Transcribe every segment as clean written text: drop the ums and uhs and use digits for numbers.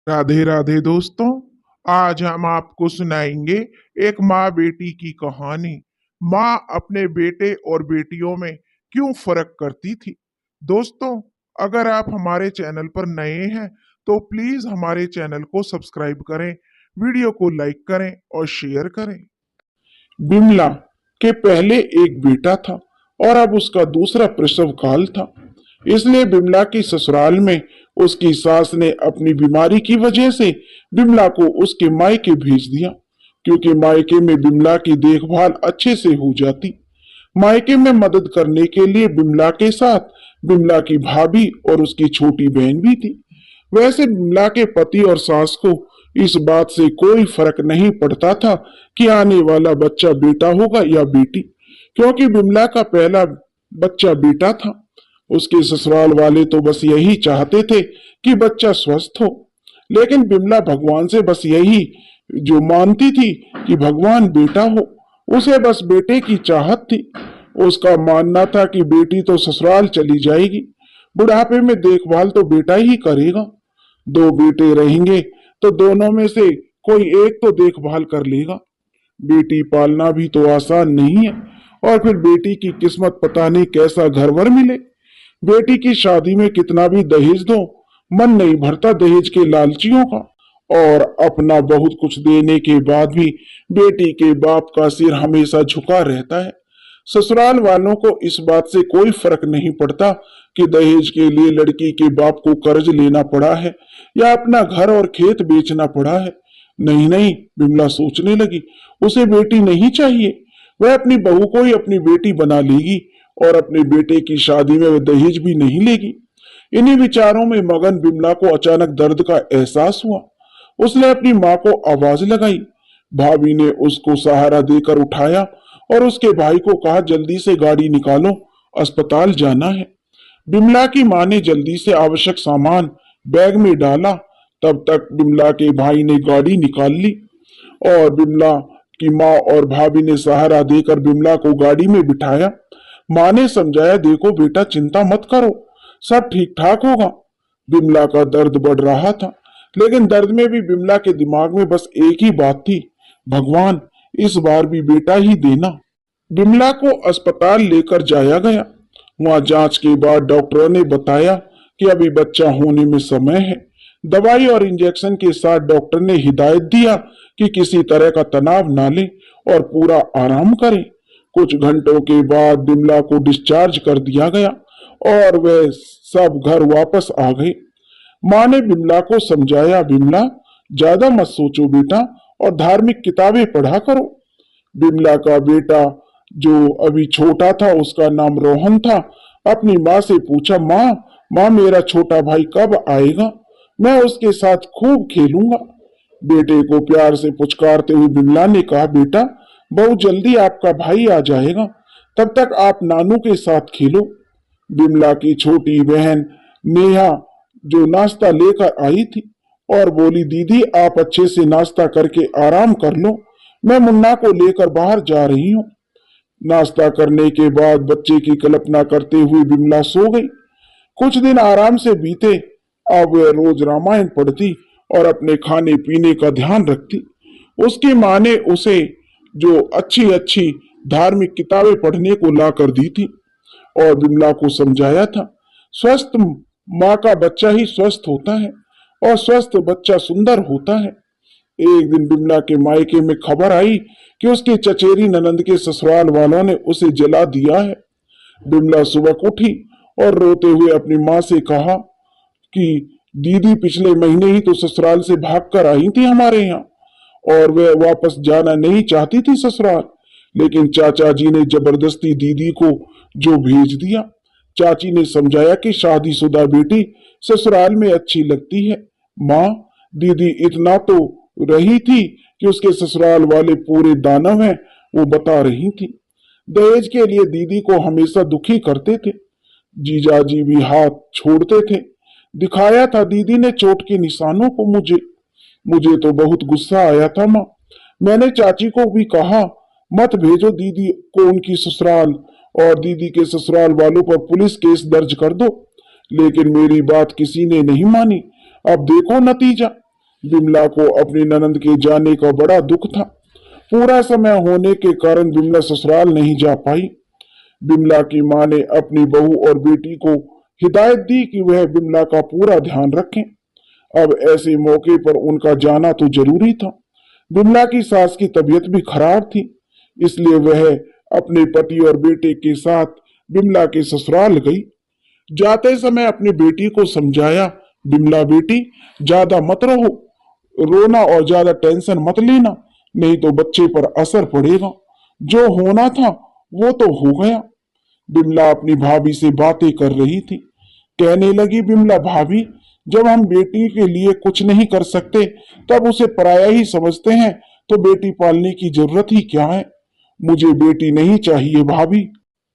राधे राधे दोस्तों। आज हम आपको सुनाएंगे एक माँ बेटी की कहानी। माँ अपने बेटे और बेटियों में क्यों फर्क करती थी। दोस्तों, अगर आप हमारे चैनल पर नए हैं तो प्लीज हमारे चैनल को सब्सक्राइब करें, वीडियो को लाइक करें और शेयर करें। बिमला के पहले एक बेटा था और अब उसका दूसरा प्रसव काल था। इसलिए बिमला की ससुराल में उसकी सास ने अपनी बीमारी की वजह से बिमला को उसके मायके भेज दिया, क्योंकि मायके में बिमला की देखभाल अच्छे से हो जाती। मायके में मदद करने के लिए बिमला के साथ बिमला की भाभी और उसकी छोटी बहन भी थी। वैसे बिमला के पति और सास को इस बात से कोई फर्क नहीं पड़ता था कि आने वाला बच्चा बेटा होगा या बेटी, क्योंकि बिमला का पहला बच्चा बेटा था। उसके ससुराल वाले तो बस यही चाहते थे कि बच्चा स्वस्थ हो। लेकिन बिमला भगवान से बस यही जो मानती थी कि भगवान बेटा हो, उसे बस बेटे की चाहत थी। उसका मानना था कि बेटी तो ससुराल चली जाएगी, बुढ़ापे में देखभाल तो बेटा ही करेगा। दो बेटे रहेंगे तो दोनों में से कोई एक तो देखभाल कर लेगा। बेटी पालना भी तो आसान नहीं है, और फिर बेटी की किस्मत पता नहीं कैसा घरवर मिले। बेटी की शादी में कितना भी दहेज दो, मन नहीं भरता दहेज के लालचियों का। और अपना बहुत कुछ देने के बाद भी बेटी के बाप का सिर हमेशा झुका रहता है। ससुराल वालों को इस बात से कोई फर्क नहीं पड़ता कि दहेज के लिए लड़की के बाप को कर्ज लेना पड़ा है या अपना घर और खेत बेचना पड़ा है। नहीं नहीं, बिमला सोचने लगी, उसे बेटी नहीं चाहिए। वह अपनी बहू को ही अपनी बेटी बना लेगी और अपने बेटे की शादी में वह दहेज भी नहीं लेगी। इन्हीं विचारों में मगन बिमला को अचानक दर्द का एहसास हुआ। उसने अपनी माँ को आवाज लगाई। भाभी ने उसको सहारा देकर उठाया और उसके भाई को कहा, जल्दी से गाड़ी निकालो, अस्पताल जाना है। बिमला की माँ ने जल्दी से आवश्यक सामान बैग में डाला। तब तक बिमला के भाई ने गाड़ी निकाल ली और बिमला की माँ और भाभी ने सहारा देकर बिमला को गाड़ी में बिठाया। माँ ने समझाया, देखो बेटा, चिंता मत करो, सब ठीक ठाक होगा। बिमला का दर्द बढ़ रहा था, लेकिन दर्द में भी बिमला के दिमाग में बस एक ही बात थी, भगवान इस बार भी बेटा ही देना। बिमला को अस्पताल लेकर जाया गया। वहां जांच के बाद डॉक्टरों ने बताया कि अभी बच्चा होने में समय है। दवाई और इंजेक्शन के साथ डॉक्टर ने हिदायत दिया कि किसी तरह का तनाव ना ले और पूरा आराम करें। कुछ घंटों के बाद बिमला को डिस्चार्ज कर दिया गया और वे सब घर वापस आ गए। माँ ने बिमला को समझाया, बिमला ज्यादा मत सोचो बेटा और धार्मिक किताबें पढ़ा करो। बिमला का बेटा जो अभी छोटा था, उसका नाम रोहन था, अपनी माँ से पूछा, माँ माँ मेरा छोटा भाई कब आएगा, मैं उसके साथ खूब खेलूंगा। बेटे को प्यार से पुचकारते हुए बिमला ने कहा, बेटा बहुत जल्दी आपका भाई आ जाएगा, तब तक आप नानू के साथ खेलो। बिमला की छोटी बहन नेहा जो नाश्ता लेकर आई थी और बोली, दीदी आप अच्छे से नाश्ता करके आराम कर लो, मैं मुन्ना को लेकर बाहर जा रही हूँ। नाश्ता करने के बाद बच्चे की कल्पना करते हुए बिमला सो गई। कुछ दिन आराम से बीते। अब वह रोज रामायण पढ़ती और अपने खाने पीने का ध्यान रखती। उसकी माँ ने उसे जो अच्छी अच्छी धार्मिक किताबें पढ़ने को ला कर दी थी और बिमला को समझाया था, स्वस्थ माँ का बच्चा ही स्वस्थ होता है और स्वस्थ बच्चा सुंदर होता है। एक दिन बिमला के मायके में खबर आई कि उसकी चचेरी ननंद के ससुराल वालों ने उसे जला दिया है। बिमला सुबह उठी और रोते हुए अपनी माँ से कहा कि दीदी पिछले महीने ही तो ससुराल से भागकर आई थी हमारे यहाँ और वह वापस जाना नहीं चाहती थी ससुराल, लेकिन चाचा जी ने जबरदस्ती दीदी को जो भेज दिया। चाची ने समझाया कि शादीशुदा बेटी ससुराल में अच्छी लगती है। माँ, दीदी इतना तो रही थी कि उसके ससुराल वाले पूरे दानव हैं, वो बता रही थी। दहेज के लिए दीदी को हमेशा दुखी करते थे। जीजाजी भी हाथ छोड़ते थे। दिखाया था दीदी ने चोट के निशानों को मुझे। मुझे तो बहुत गुस्सा आया था माँ। मैंने चाची को भी कहा, मत भेजो दीदी को उनकी ससुराल और दीदी के ससुराल वालों पर पुलिस केस दर्ज कर दो, लेकिन मेरी बात किसी ने नहीं मानी। अब देखो नतीजा। बिमला को अपनी ननद के जाने का बड़ा दुख था। पूरा समय होने के कारण बिमला ससुराल नहीं जा पाई। बिमला की माँ ने अपनी बहू और बेटी को हिदायत दी कि वह बिमला का पूरा ध्यान रखें। अब ऐसे मौके पर उनका जाना तो जरूरी था। बिमला की सास की तबीयत भी खराब थी, इसलिए वह अपने पति और बेटे के साथ बिमला के ससुराल गई। जाते समय अपनी बेटी को समझाया, बिमला बेटी, ज्यादा मत रहो, रोना और ज्यादा टेंशन मत लेना, नहीं तो बच्चे पर असर पड़ेगा। जो होना था वो तो हो गया। बिमला अपनी भाभी से बातें कर रही थी। कहने लगी, बिमला भाभी, जब हम बेटी के लिए कुछ नहीं कर सकते तब उसे पराया ही समझते हैं, तो बेटी पालने की जरूरत ही क्या है। मुझे बेटी नहीं चाहिए भाभी।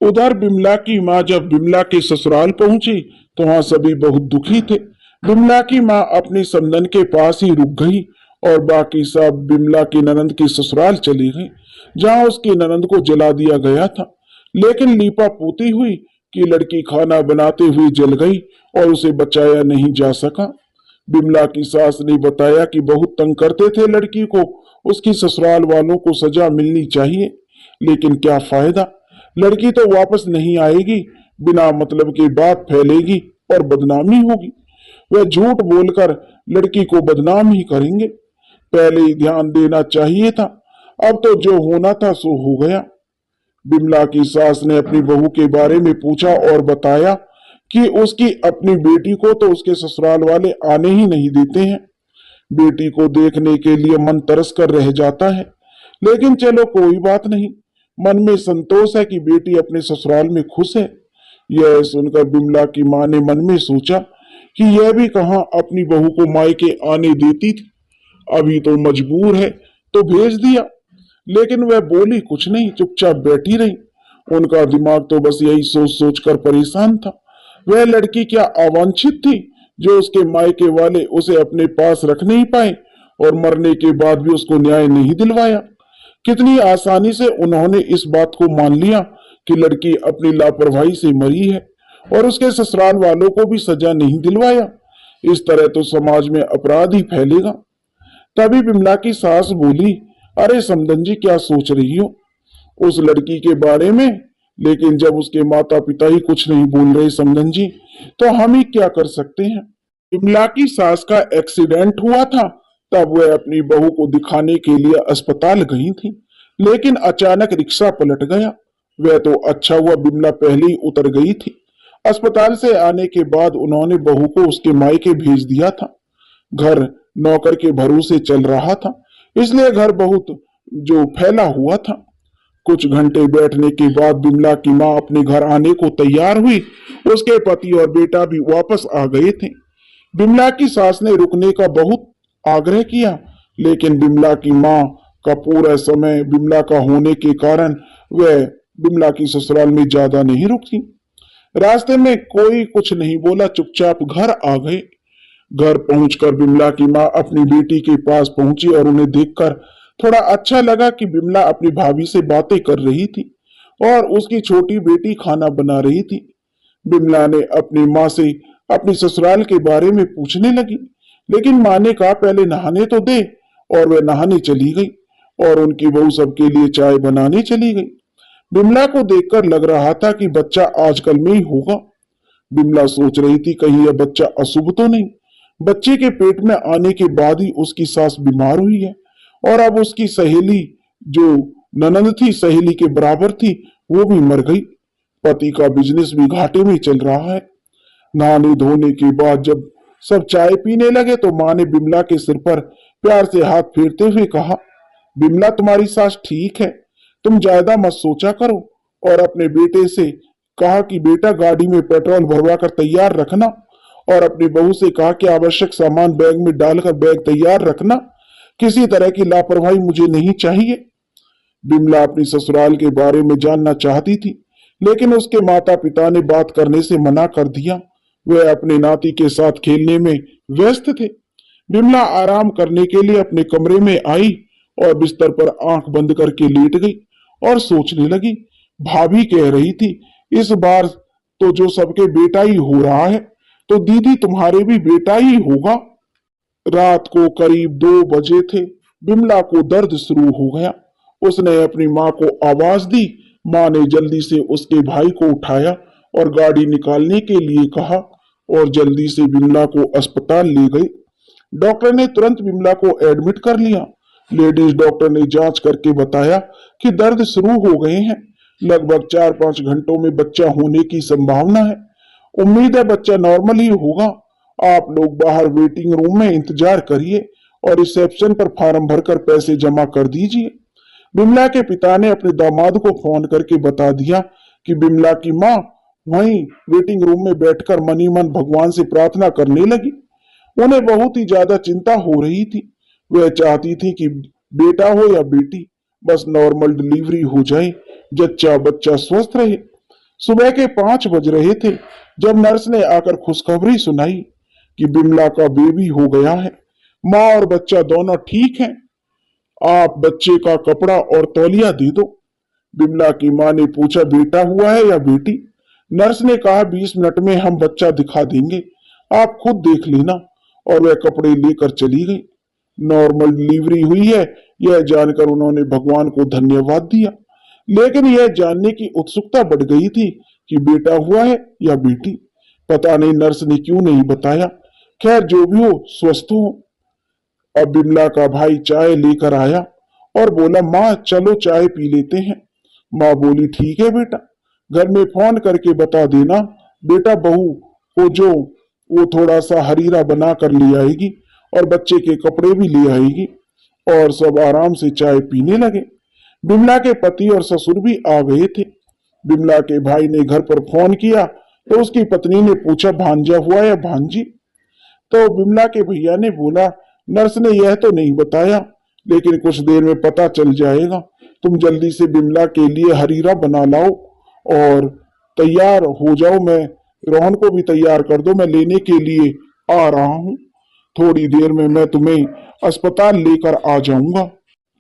उधर बिमला की माँ जब बिमला के ससुराल पहुंची तो वहां सभी बहुत दुखी थे। बिमला की माँ अपनी समधन के पास ही रुक गई और बाकी सब बिमला की ननंद के ससुराल चली गई, जहां उसकी ननंद को जला दिया गया था। लेकिन लीपा पोती हुई कि लड़की खाना बनाते हुए जल गई और उसे बचाया नहीं जा सका। बिमला की सास ने बताया कि बहुत तंग करते थे लड़की को, उसकी ससुराल वालों को सजा मिलनी चाहिए, लेकिन क्या फायदा, लड़की तो वापस नहीं आएगी, बिना मतलब की बात फैलेगी और बदनामी होगी। वह झूठ बोलकर लड़की को बदनाम ही करेंगे। पहले ही ध्यान देना चाहिए था, अब तो जो होना था सो हो गया। बिमला की सास ने अपनी बहू के बारे में पूछा और बताया कि उसकी अपनी बेटी को तो उसके ससुराल वाले आने ही नहीं देते हैं। बेटी को देखने के लिए मन तरस कर रह जाता है, लेकिन चलो कोई बात नहीं, मन में संतोष है कि बेटी अपने ससुराल में खुश है। यह सुनकर बिमला की माँ ने मन में सोचा कि यह भी कहाँ अपनी बहू को मायके आने देती थी, अभी तो मजबूर है तो भेज दिया। लेकिन वह बोली कुछ नहीं, चुपचाप बैठी रही। उनका दिमाग तो बस यही सोच सोच कर परेशान था। वह लड़की क्या अवांछित थी जो उसके मायके वाले उसे अपने पास रख नहीं पाए और मरने के बाद भी उसको न्याय नहीं दिलवाया। कितनी आसानी से उन्होंने इस बात को मान लिया कि लड़की अपनी लापरवाही से मरी है और उसके ससुराल वालों को भी सजा नहीं दिलवाया। इस तरह तो समाज में अपराध ही फैलेगा। तभी बिमला की सास बोली, अरे समधन जी, क्या सोच रही हो उस लड़की के बारे में? लेकिन जब उसके माता पिता ही कुछ नहीं बोल रहे समधन जी, तो हम ही क्या कर सकते हैं। बिमला की सास का एक्सीडेंट हुआ था, तब वह अपनी बहू को दिखाने के लिए अस्पताल गई थी, लेकिन अचानक रिक्शा पलट गया। वह तो अच्छा हुआ बिमला पहले ही उतर गई थी। अस्पताल से आने के बाद उन्होंने बहू को उसके मायके भेज दिया था। घर नौकर के भरोसे चल रहा था, इसलिए घर बहुत जो फैला हुआ था। कुछ घंटे बैठने के बाद बिमला की माँ अपने घर आने को तैयार हुई। उसके पति और बेटा भी वापस आ गए थे। बिमला की सास ने रुकने का बहुत आग्रह किया, लेकिन बिमला की माँ का पूरा समय बिमला का होने के कारण वह बिमला की ससुराल में ज्यादा नहीं रुकी। रास्ते में कोई कुछ नहीं बोला, चुपचाप घर आ गए। घर पहुंचकर बिमला की माँ अपनी बेटी के पास पहुंची और उन्हें देखकर थोड़ा अच्छा लगा कि बिमला अपनी भाभी से बातें कर रही थी और उसकी छोटी बेटी खाना बना रही थी। बिमला ने अपनी माँ से अपनी ससुराल के बारे में पूछने लगी, लेकिन माँ ने कहा पहले नहाने तो दे, और वह नहाने चली गई और उनकी बहू सबके लिए चाय बनाने चली गई। बिमला को देखकर लग रहा था कि बच्चा आजकल में ही होगा। बिमला सोच रही थी कहीं यह बच्चा अशुभ तो नहीं। बच्चे के पेट में आने के बाद ही उसकी सास बीमार हुई है और अब उसकी सहेली जो ननंद थी, सहेली के बराबर थी, वो भी मर गई। पति का बिजनेस भी घाटे में चल रहा है। नहाने धोने के बाद जब सब चाय पीने लगे तो माँ ने बिमला के सिर पर प्यार से हाथ फेरते हुए कहा, बिमला तुम्हारी सास ठीक है, तुम ज्यादा मत सोचा करो। और अपने बेटे से कहा कि बेटा गाड़ी में पेट्रोल भरवा कर तैयार रखना, और अपनी बहू से कहा कि आवश्यक सामान बैग में डालकर बैग तैयार रखना, किसी तरह की लापरवाही मुझे नहीं चाहिए। बिमला अपनी ससुराल के बारे में जानना चाहती थी, लेकिन उसके माता पिता ने बात करने से मना कर दिया। वह अपने नाती के साथ खेलने में व्यस्त थे। बिमला आराम करने के लिए अपने कमरे में आई और बिस्तर पर आंख बंद करके लेट गई और सोचने लगी। भाभी कह रही थी, इस बार तो जो सबके बेटा ही हो रहा है, तो दीदी तुम्हारे भी बेटा ही होगा। रात को करीब 2 बजे थे। बिमला को दर्द शुरू हो गया। उसने अपनी माँ को आवाज दी। माँ ने जल्दी से उसके भाई को उठाया और गाड़ी निकालने के लिए कहा और जल्दी से बिमला को अस्पताल ले गई। डॉक्टर ने तुरंत बिमला को एडमिट कर लिया। लेडीज डॉक्टर ने जांच करके बताया कि दर्द शुरू हो गए हैं। लगभग 4-5 घंटों में बच्चा होने की संभावना है। उम्मीद है बच्चा नॉर्मल ही होगा। आप लोग बाहर वेटिंग रूम में इंतजार करिए और रिसेप्शन पर फॉर्म भरकर पैसे जमा कर दीजिए। बिमला के पिता ने अपने दामाद को फोन करके बता दिया कि बिमला की माँ वहीं वेटिंग रूम में बैठकर मनी मन भगवान से प्रार्थना करने लगी। उन्हें बहुत ही ज्यादा चिंता हो रही थी। वह चाहती थी कि बेटा हो या बेटी, बस नॉर्मल डिलीवरी हो जाए, जच्चा बच्चा स्वस्थ रहे। सुबह के 5 बज रहे थे जब नर्स ने आकर खुशखबरी सुनाई कि बिमला का बेबी हो गया है। माँ और बच्चा दोनों ठीक हैं। आप बच्चे का कपड़ा और तौलिया दे दो। बिमला की माँ ने पूछा, बेटा हुआ है या बेटी? नर्स ने कहा, 20 मिनट में हम बच्चा दिखा देंगे, आप खुद देख लेना। और वह कपड़े लेकर चली गई। नॉर्मल डिलीवरी हुई है यह जानकर उन्होंने भगवान को धन्यवाद दिया, लेकिन यह जानने की उत्सुकता बढ़ गई थी कि बेटा हुआ है या बेटी। पता नहीं नर्स ने क्यों नहीं बताया। खैर जो भी हो, स्वस्थ हो। अब बिमला का भाई चाय लेकर आया और बोला, माँ चलो चाय पी लेते हैं। माँ बोली, ठीक है बेटा, घर में फोन करके बता देना बेटा बहू को जो वो थोड़ा सा हरीरा बना कर ले आएगी और बच्चे के कपड़े भी ले आएगी। और सब आराम से चाय पीने लगे। बिमला के पति और ससुर भी आ गए थे। बिमला के भाई ने घर पर फोन किया तो उसकी पत्नी ने पूछा, भांजा हुआ या भांजी? तो बिमला के भैया ने बोला, नर्स ने यह तो नहीं बताया, लेकिन कुछ देर में पता चल जाएगा। तुम जल्दी से बिमला के लिए हरीरा बना लाओ और तैयार हो जाओ। मैं रोहन को भी तैयार कर दो, मैं लेने के लिए आ रहा हूँ। थोड़ी देर में मैं तुम्हें अस्पताल लेकर आ जाऊंगा।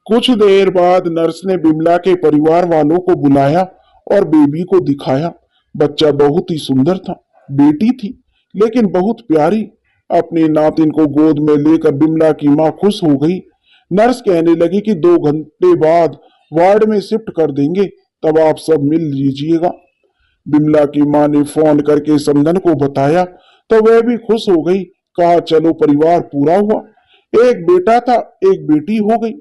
कुछ देर बाद नर्स ने बिमला के परिवार वालों को बुलाया और बेबी को दिखाया। बच्चा बहुत ही सुंदर था। बेटी थी लेकिन बहुत प्यारी। अपनी नातिन को गोद में लेकर बिमला की माँ खुश हो गई। नर्स कहने लगी कि 2 घंटे बाद वार्ड में शिफ्ट कर देंगे, तब आप सब मिल लीजिएगा। बिमला की माँ ने फोन करके समधन को बताया तो वह भी खुश हो गई। कहा, चलो परिवार पूरा हुआ। एक बेटा था, एक बेटी हो गई।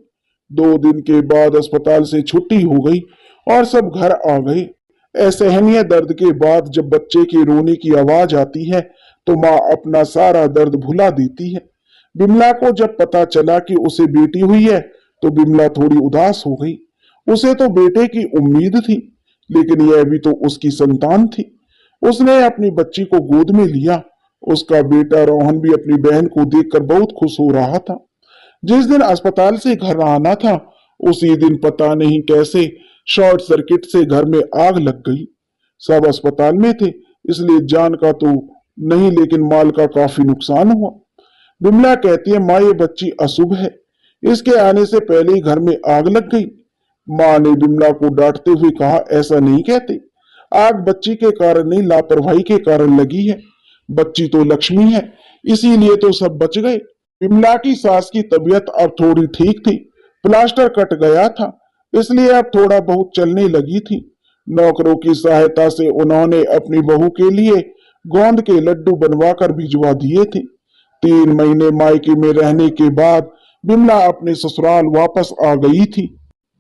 2 दिन के बाद अस्पताल से छुट्टी हो गई और सब घर आ गए। असहनीय दर्द के बाद जब बच्चे के रोने की आवाज आती है तो माँ अपना सारा दर्द भुला देती है। बिमला को जब पता चला कि उसे बेटी हुई है तो बिमला थोड़ी उदास हो गई। उसे तो बेटे की उम्मीद थी, लेकिन यह भी तो उसकी संतान थी। उसने अपनी बच्ची को गोद में लिया। उसका बेटा रोहन भी अपनी बहन को देखकर बहुत खुश हो रहा था। जिस दिन अस्पताल से घर आना था उसी दिन पता नहीं कैसे शॉर्ट सर्किट से घर में आग लग गई। सब अस्पताल में थे, इसलिए जान का तो नहीं लेकिन माल का काफी नुकसान हुआ। बिमला कहती है, माँ ये बच्ची अशुभ है, इसके आने से पहले ही घर में आग लग गई। माँ ने बिमला को डांटते हुए कहा, ऐसा नहीं कहते, आग बच्ची के कारण नहीं लापरवाही के कारण लगी है। बच्ची तो लक्ष्मी है, इसीलिए तो सब बच गए। बिमला की सास की तबीयत अब थोड़ी ठीक थी। प्लास्टर कट गया था, इसलिए अब थोड़ा बहुत चलने लगी थी। नौकरों की सहायता से उन्होंने अपनी बहू के लिए गोंद के लड्डू बनवा कर भिजवा दिए थे। 3 महीने मायके में रहने के बाद बिमला अपने ससुराल वापस आ गई थी।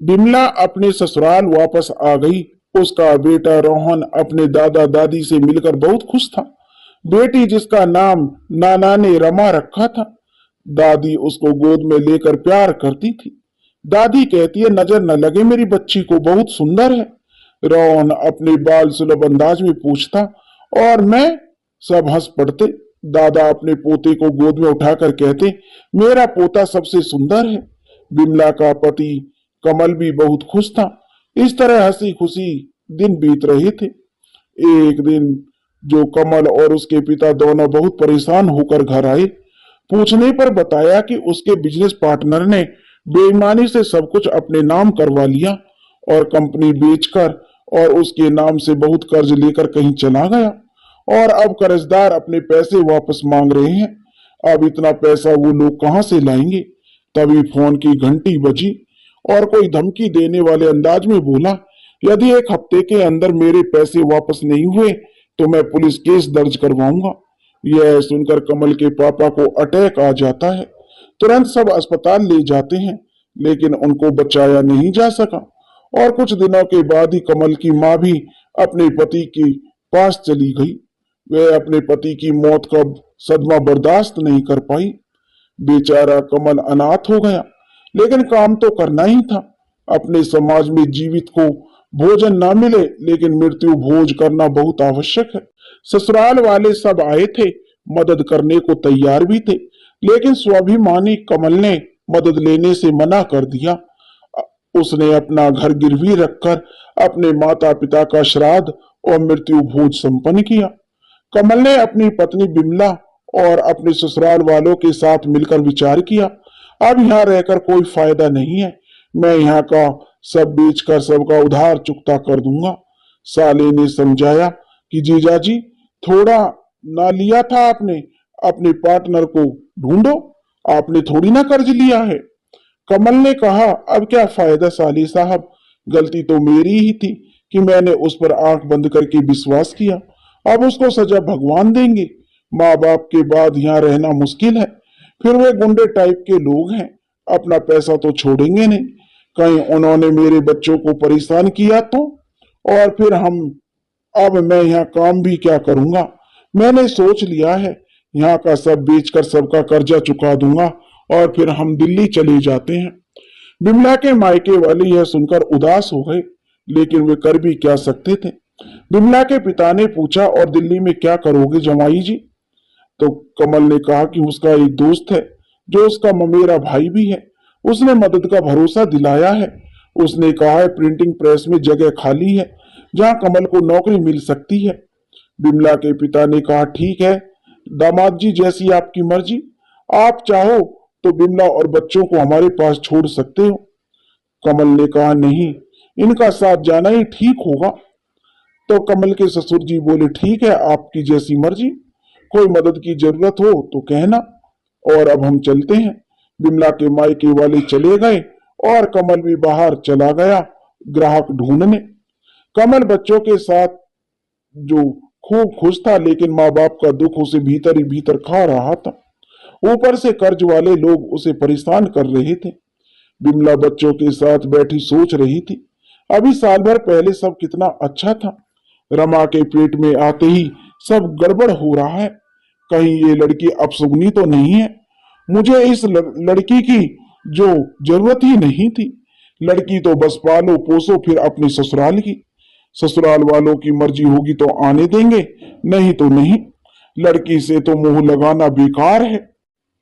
बिमला अपने ससुराल वापस आ गई। उसका बेटा रोहन अपने दादा दादी से मिलकर बहुत खुश था। बेटी जिसका नाम नाना ने रमा रखा था। दादी उसको गोद में लेकर प्यार करती थी। दादी कहती है, नजर न लगे मेरी बच्ची को, बहुत सुंदर है। रोहन अपने बाल सुलभ अंदाज में पूछता और मैं सब हंस पड़ते। दादा अपने पोते को गोद में उठाकर कहते, मेरा पोता सबसे सुंदर है। बिमला का पति कमल भी बहुत खुश था। इस तरह हंसी खुशी दिन बीत रहे थे। एक दिन जो कमल और उसके पिता दोनों बहुत परेशान होकर घर आए। पूछने पर बताया कि उसके बिजनेस पार्टनर ने बेईमानी से सब कुछ अपने नाम करवा लिया और कंपनी बेचकर और उसके नाम से बहुत कर्ज लेकर कहीं चला गया और अब कर्जदार अपने पैसे वापस मांग रहे हैं। अब इतना पैसा वो लोग कहाँ से लाएंगे। तभी फोन की घंटी बजी और कोई धमकी देने वाले अंदाज में बोला, यदि एक हफ्ते के अंदर मेरे पैसे वापस नहीं हुए तो मैं पुलिस केस दर्ज करवाऊंगा। यह सुनकर कमल के पापा को अटैक आ जाता है। तुरंत सब अस्पताल ले जाते हैं, लेकिन उनको बचाया नहीं जा सका। और कुछ दिनों के बाद ही कमल की माँ भी अपने पति के पास चली गई। वह अपने पति की मौत का सदमा बर्दाश्त नहीं कर पाई। बेचारा कमल अनाथ हो गया, लेकिन काम तो करना ही था। अपने समाज में जीवित को भोजन ना मिले, लेकिन मृत्यु भोज करना बहुत आवश्यक है। ससुराल वाले सब आए थे, मदद करने को तैयार भी थे, लेकिन स्वाभिमानी कमल ने मदद लेने से मना कर दिया। उसने अपना घर गिरवी रखकर अपने माता पिता का श्राद्ध और मृत्यु भोज संपन्न किया। कमल ने अपनी पत्नी बिमला और अपने ससुराल वालों के साथ मिलकर विचार किया, अब यहाँ रहकर कोई फायदा नहीं है। मैं यहाँ का सब बेचकर सबका उधार चुकता कर दूंगा। साले ने समझाया कि जीजाजी, थोड़ा ना लिया था आपने, अपने पार्टनर को ढूंढो, आपने थोड़ी ना कर्ज लिया है। कमल ने कहा, अब क्या फायदा साली साहब, गलती तो मेरी ही थी कि मैंने उस पर आंख बंद करके विश्वास किया। अब उसको सजा भगवान देंगे। माँ बाप के बाद यहाँ रहना मुश्किल है, फिर वे गुंडे टाइप के लोग हैं, अपना पैसा तो छोड़ेंगे नहीं। कहीं उन्होंने मेरे बच्चों को परेशान किया तो, और फिर अब मैं यहाँ काम भी क्या करूंगा। मैंने सोच लिया है, यहाँ का सब बेचकर सबका कर्जा चुका दूंगा और फिर हम दिल्ली चले जाते हैं। बिमला के मायके वाले यह सुनकर उदास हो गए, लेकिन वे कर भी क्या सकते थे। बिमला के पिता ने पूछा, और दिल्ली में क्या करोगे जमाई जी? तो कमल ने कहा कि उसका एक दोस्त है जो उसका ममेरा भाई भी है, उसने मदद का भरोसा दिलाया है। उसने कहा है प्रिंटिंग प्रेस में जगह खाली है जहां कमल को नौकरी मिल सकती है। बिमला के पिता ने कहा, ठीक है दामाद जी, जैसी आपकी मर्जी, आप चाहो तो बिमला और बच्चों को हमारे पास छोड़ सकते हो। कमल ने कहा, नहीं, इनका साथ जाना ही ठीक होगा। तो कमल के ससुर जी बोले, ठीक है आपकी जैसी मर्जी, कोई मदद की जरूरत हो तो कहना। और अब हम चलते हैं। बिमला के मायके वाले चले गए और कमल भी बाहर चला गया ग्राहक ढूंढने। कमल बच्चों के साथ जो खूब खुश था, लेकिन माँ बाप का दुख उसे भीतर ही भीतर खा रहा था। ऊपर से कर्ज वाले लोग उसे परेशान कर रहे थे। बिमला बच्चों के साथ बैठी सोच रही थी, अभी साल भर पहले सब कितना अच्छा था। रमा के पेट में आते ही सब गड़बड़ हो रहा है। कहीं ये लड़की अपसुगनी तो नहीं है। मुझे इस लड़की की जो जरूरत ही नहीं थी। लड़की तो बस पालो पोसो फिर अपने ससुराल की। ससुराल वालों की मर्जी होगी तो आने देंगे, नहीं तो नहीं। लड़की से तो मुंह लगाना बेकार है।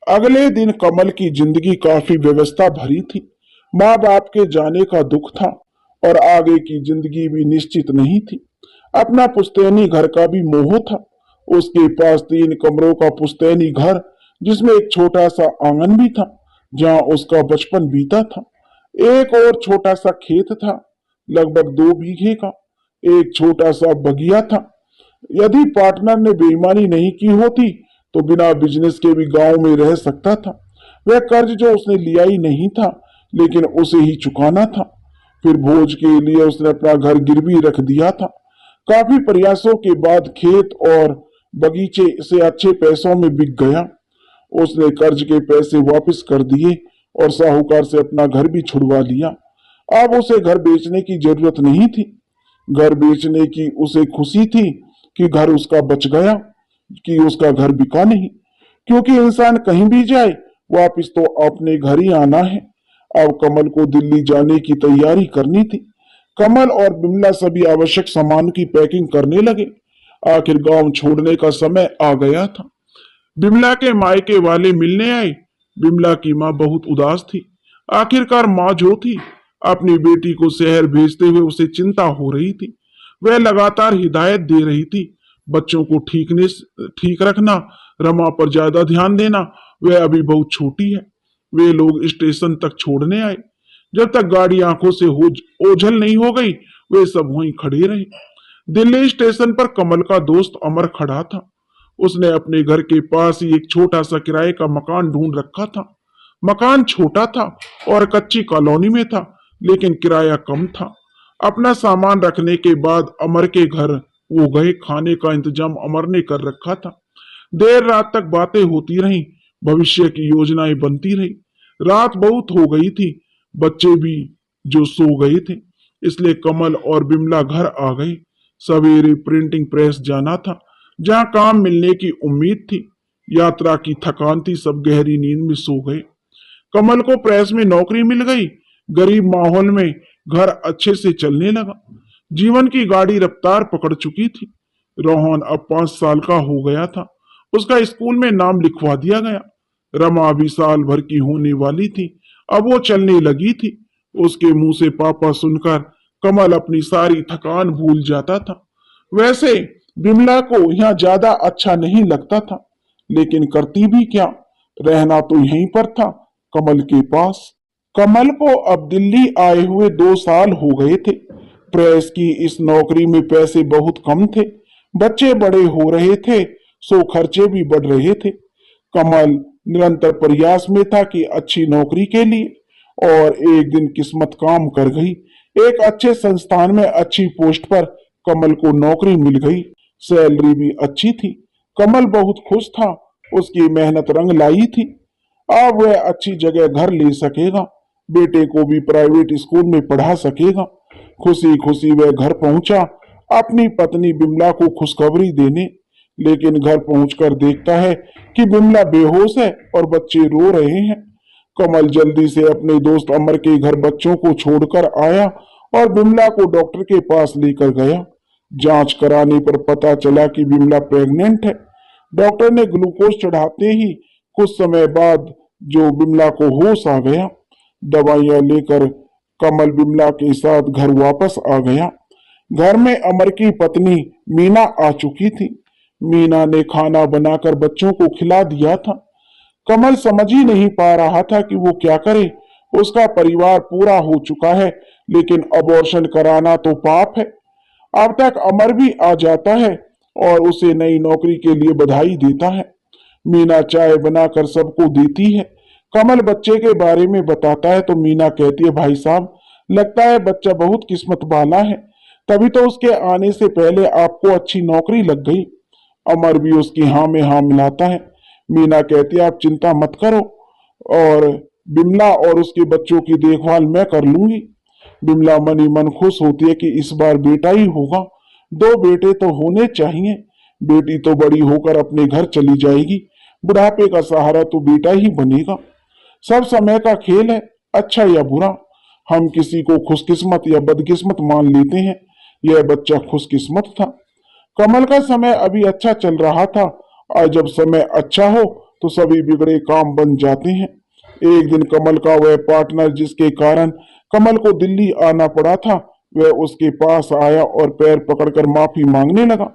अगले दिन कमल की जिंदगी काफी व्यवस्था भरी थी। माँ बाप के जाने का दुख था और आगे की जिंदगी भी निश्चित नहीं थी। अपना पुश्तैनी घर का भी मोह था। उसके पास 3 कमरों का पुश्तैनी घर, जिसमें एक छोटा सा आंगन भी था जहां उसका बचपन बीता था। एक और छोटा सा खेत था, लगभग 2 बीघे का। एक छोटा सा बगिया था। यदि पार्टनर ने बेईमानी नहीं की होती तो बिना बिजनेस के भी गांव में रह सकता था। वह कर्ज जो उसने लिया ही नहीं था, लेकिन उसे ही चुकाना था। फिर भोज के लिए उसने अपना घर गिरवी रख दिया था। काफी प्रयासों के बाद खेत और बगीचे से अच्छे पैसों में बिक गया। उसने कर्ज के पैसे वापस कर दिए और साहूकार से अपना घर भी छुड़वा लिया। अब उसे घर बेचने की जरूरत नहीं थी। घर बेचने की उसे खुशी थी कि घर उसका बच गया, कि उसका घर बिका नहीं, क्योंकि इंसान कहीं भी जाए वापस तो अपने घर ही आना है। अब कमल को दिल्ली जाने की तैयारी करनी थी। कमल और बिमला सभी आवश्यक सामान की पैकिंग करने लगे। आखिर गांव छोड़ने का समय आ गया था। बिमला के मायके वाले मिलने आए। बिमला की माँ बहुत उदास थी। आखिरकार माँ जो थी, अपनी बेटी को शहर भेजते हुए उसे चिंता हो रही थी। वह लगातार हिदायत दे रही थी, बच्चों को ठीक रखना, रमा पर ज्यादा ध्यान देना, वह अभी बहुत छोटी है। वे लोग स्टेशन तक छोड़ने आए। जब तक गाड़ी आंखों से ओझल नहीं हो गई, वे सब वहीं खड़े रहे। दिल्ली स्टेशन पर कमल का दोस्त अमर खड़ा था। उसने अपने घर के पास ही एक छोटा सा किराए का मकान ढूंढ रखा था। मकान छोटा था और कच्ची कॉलोनी में था, लेकिन किराया कम था। अपना सामान रखने के बाद अमर के घर वो गए। खाने का इंतजाम अमर ने कर रखा था। देर रात तक बातें होती रहीं, भविष्य की योजनाएं बनती रही। रात बहुत हो गई थी, बच्चे भी जो सो गए थे, इसलिए कमल और बिमला घर आ गई। सवेरे प्रिंटिंग प्रेस जाना था, जहां काम मिलने की उम्मीद थी। यात्रा की थकान थी, सब गहरी नींद में सो गए। कमल को प्रेस में नौकरी मिल गई। गरीब माहौल में घर अच्छे से चलने लगा। जीवन की गाड़ी रफ्तार पकड़ चुकी थी। रोहन अब 5 साल का हो गया था। उसका स्कूल में नाम लिखवा दिया गया। रमा भी साल भर की होने वाली थी। अब वो चलने लगी थी। उसके मुंह से पापा सुनकर कमल अपनी सारी थकान भूल जाता था। वैसे बिमला को यहाँ ज्यादा अच्छा नहीं लगता था, लेकिन करती भी क्या, रहना तो यहीं पर था, कमल के पास। कमल को अब दिल्ली आए हुए 2 साल हो गए थे। प्रेस की इस नौकरी में पैसे बहुत कम थे। बच्चे बड़े हो रहे थे, सो खर्चे भी बढ़ रहे थे। कमल निरंतर प्रयास में था कि अच्छी नौकरी के लिए, और एक दिन किस्मत काम कर गई। एक अच्छे संस्थान में अच्छी पोस्ट पर कमल को नौकरी मिल गई। सैलरी भी अच्छी थी। कमल बहुत खुश था। उसकी मेहनत रंग लाई थी। अब वह अच्छी जगह घर ले सकेगा। बेटे को भी प्राइवेट स्कूल में पढ़ा सकेगा। खुशी खुशी वह घर पहुंचा, अपनी पत्नी बिमला को खुशखबरी देने। लेकिन घर पहुंचकर देखता है कि बिमला बेहोश है और बच्चे रो रहे हैं। कमल जल्दी से अपने दोस्त अमर के घर बच्चों को छोड़कर आया और बिमला को डॉक्टर के पास लेकर गया। जांच कराने पर पता चला कि बिमला प्रेग्नेंट है। डॉक्टर ने ग्लूकोज चढ़ाते ही कुछ समय बाद जो बिमला को होश आ गया। दवाइयां लेकर कमल बिमला के साथ घर वापस आ गया। घर में अमर की पत्नी मीना आ चुकी थी। मीना ने खाना बनाकर बच्चों को खिला दिया था। कमल समझ ही नहीं पा रहा था कि वो क्या करे। उसका परिवार पूरा हो चुका है, लेकिन अबॉर्शन कराना तो पाप है। अब तक अमर भी आ जाता है और उसे नई नौकरी के लिए बधाई देता है। मीना चाय बनाकर सबको देती है। कमल बच्चे के बारे में बताता है तो मीना कहती है, भाई साहब, लगता है बच्चा बहुत किस्मत वाला है, तभी तो उसके आने से पहले आपको अच्छी नौकरी लग गई। अमर भी उसकी हाँ में हाँ मिलाता है। मीना कहती है, आप चिंता मत करो, और बिमला और उसके बच्चों की देखभाल मैं कर लूंगी। बिमला मन ही मन खुश होती है कि इस बार बेटा ही होगा। 2 बेटे तो होने चाहिए। बेटी तो बड़ी होकर अपने घर चली जाएगी। बुढ़ापे का सहारा तो बेटा ही बनेगा। सब समय का खेल है, अच्छा या बुरा। हम किसी को खुशकिस्मत या बदकिस्मत मान लेते हैं। यह बच्चा खुशकिस्मत था। कमल का समय अभी अच्छा चल रहा था, और जब समय अच्छा हो तो सभी बिगड़े काम बन जाते हैं। एक दिन कमल का वह पार्टनर जिसके कारण कमल को दिल्ली आना पड़ा था, वह उसके पास आया और पैर पकड़कर माफी मांगने लगा।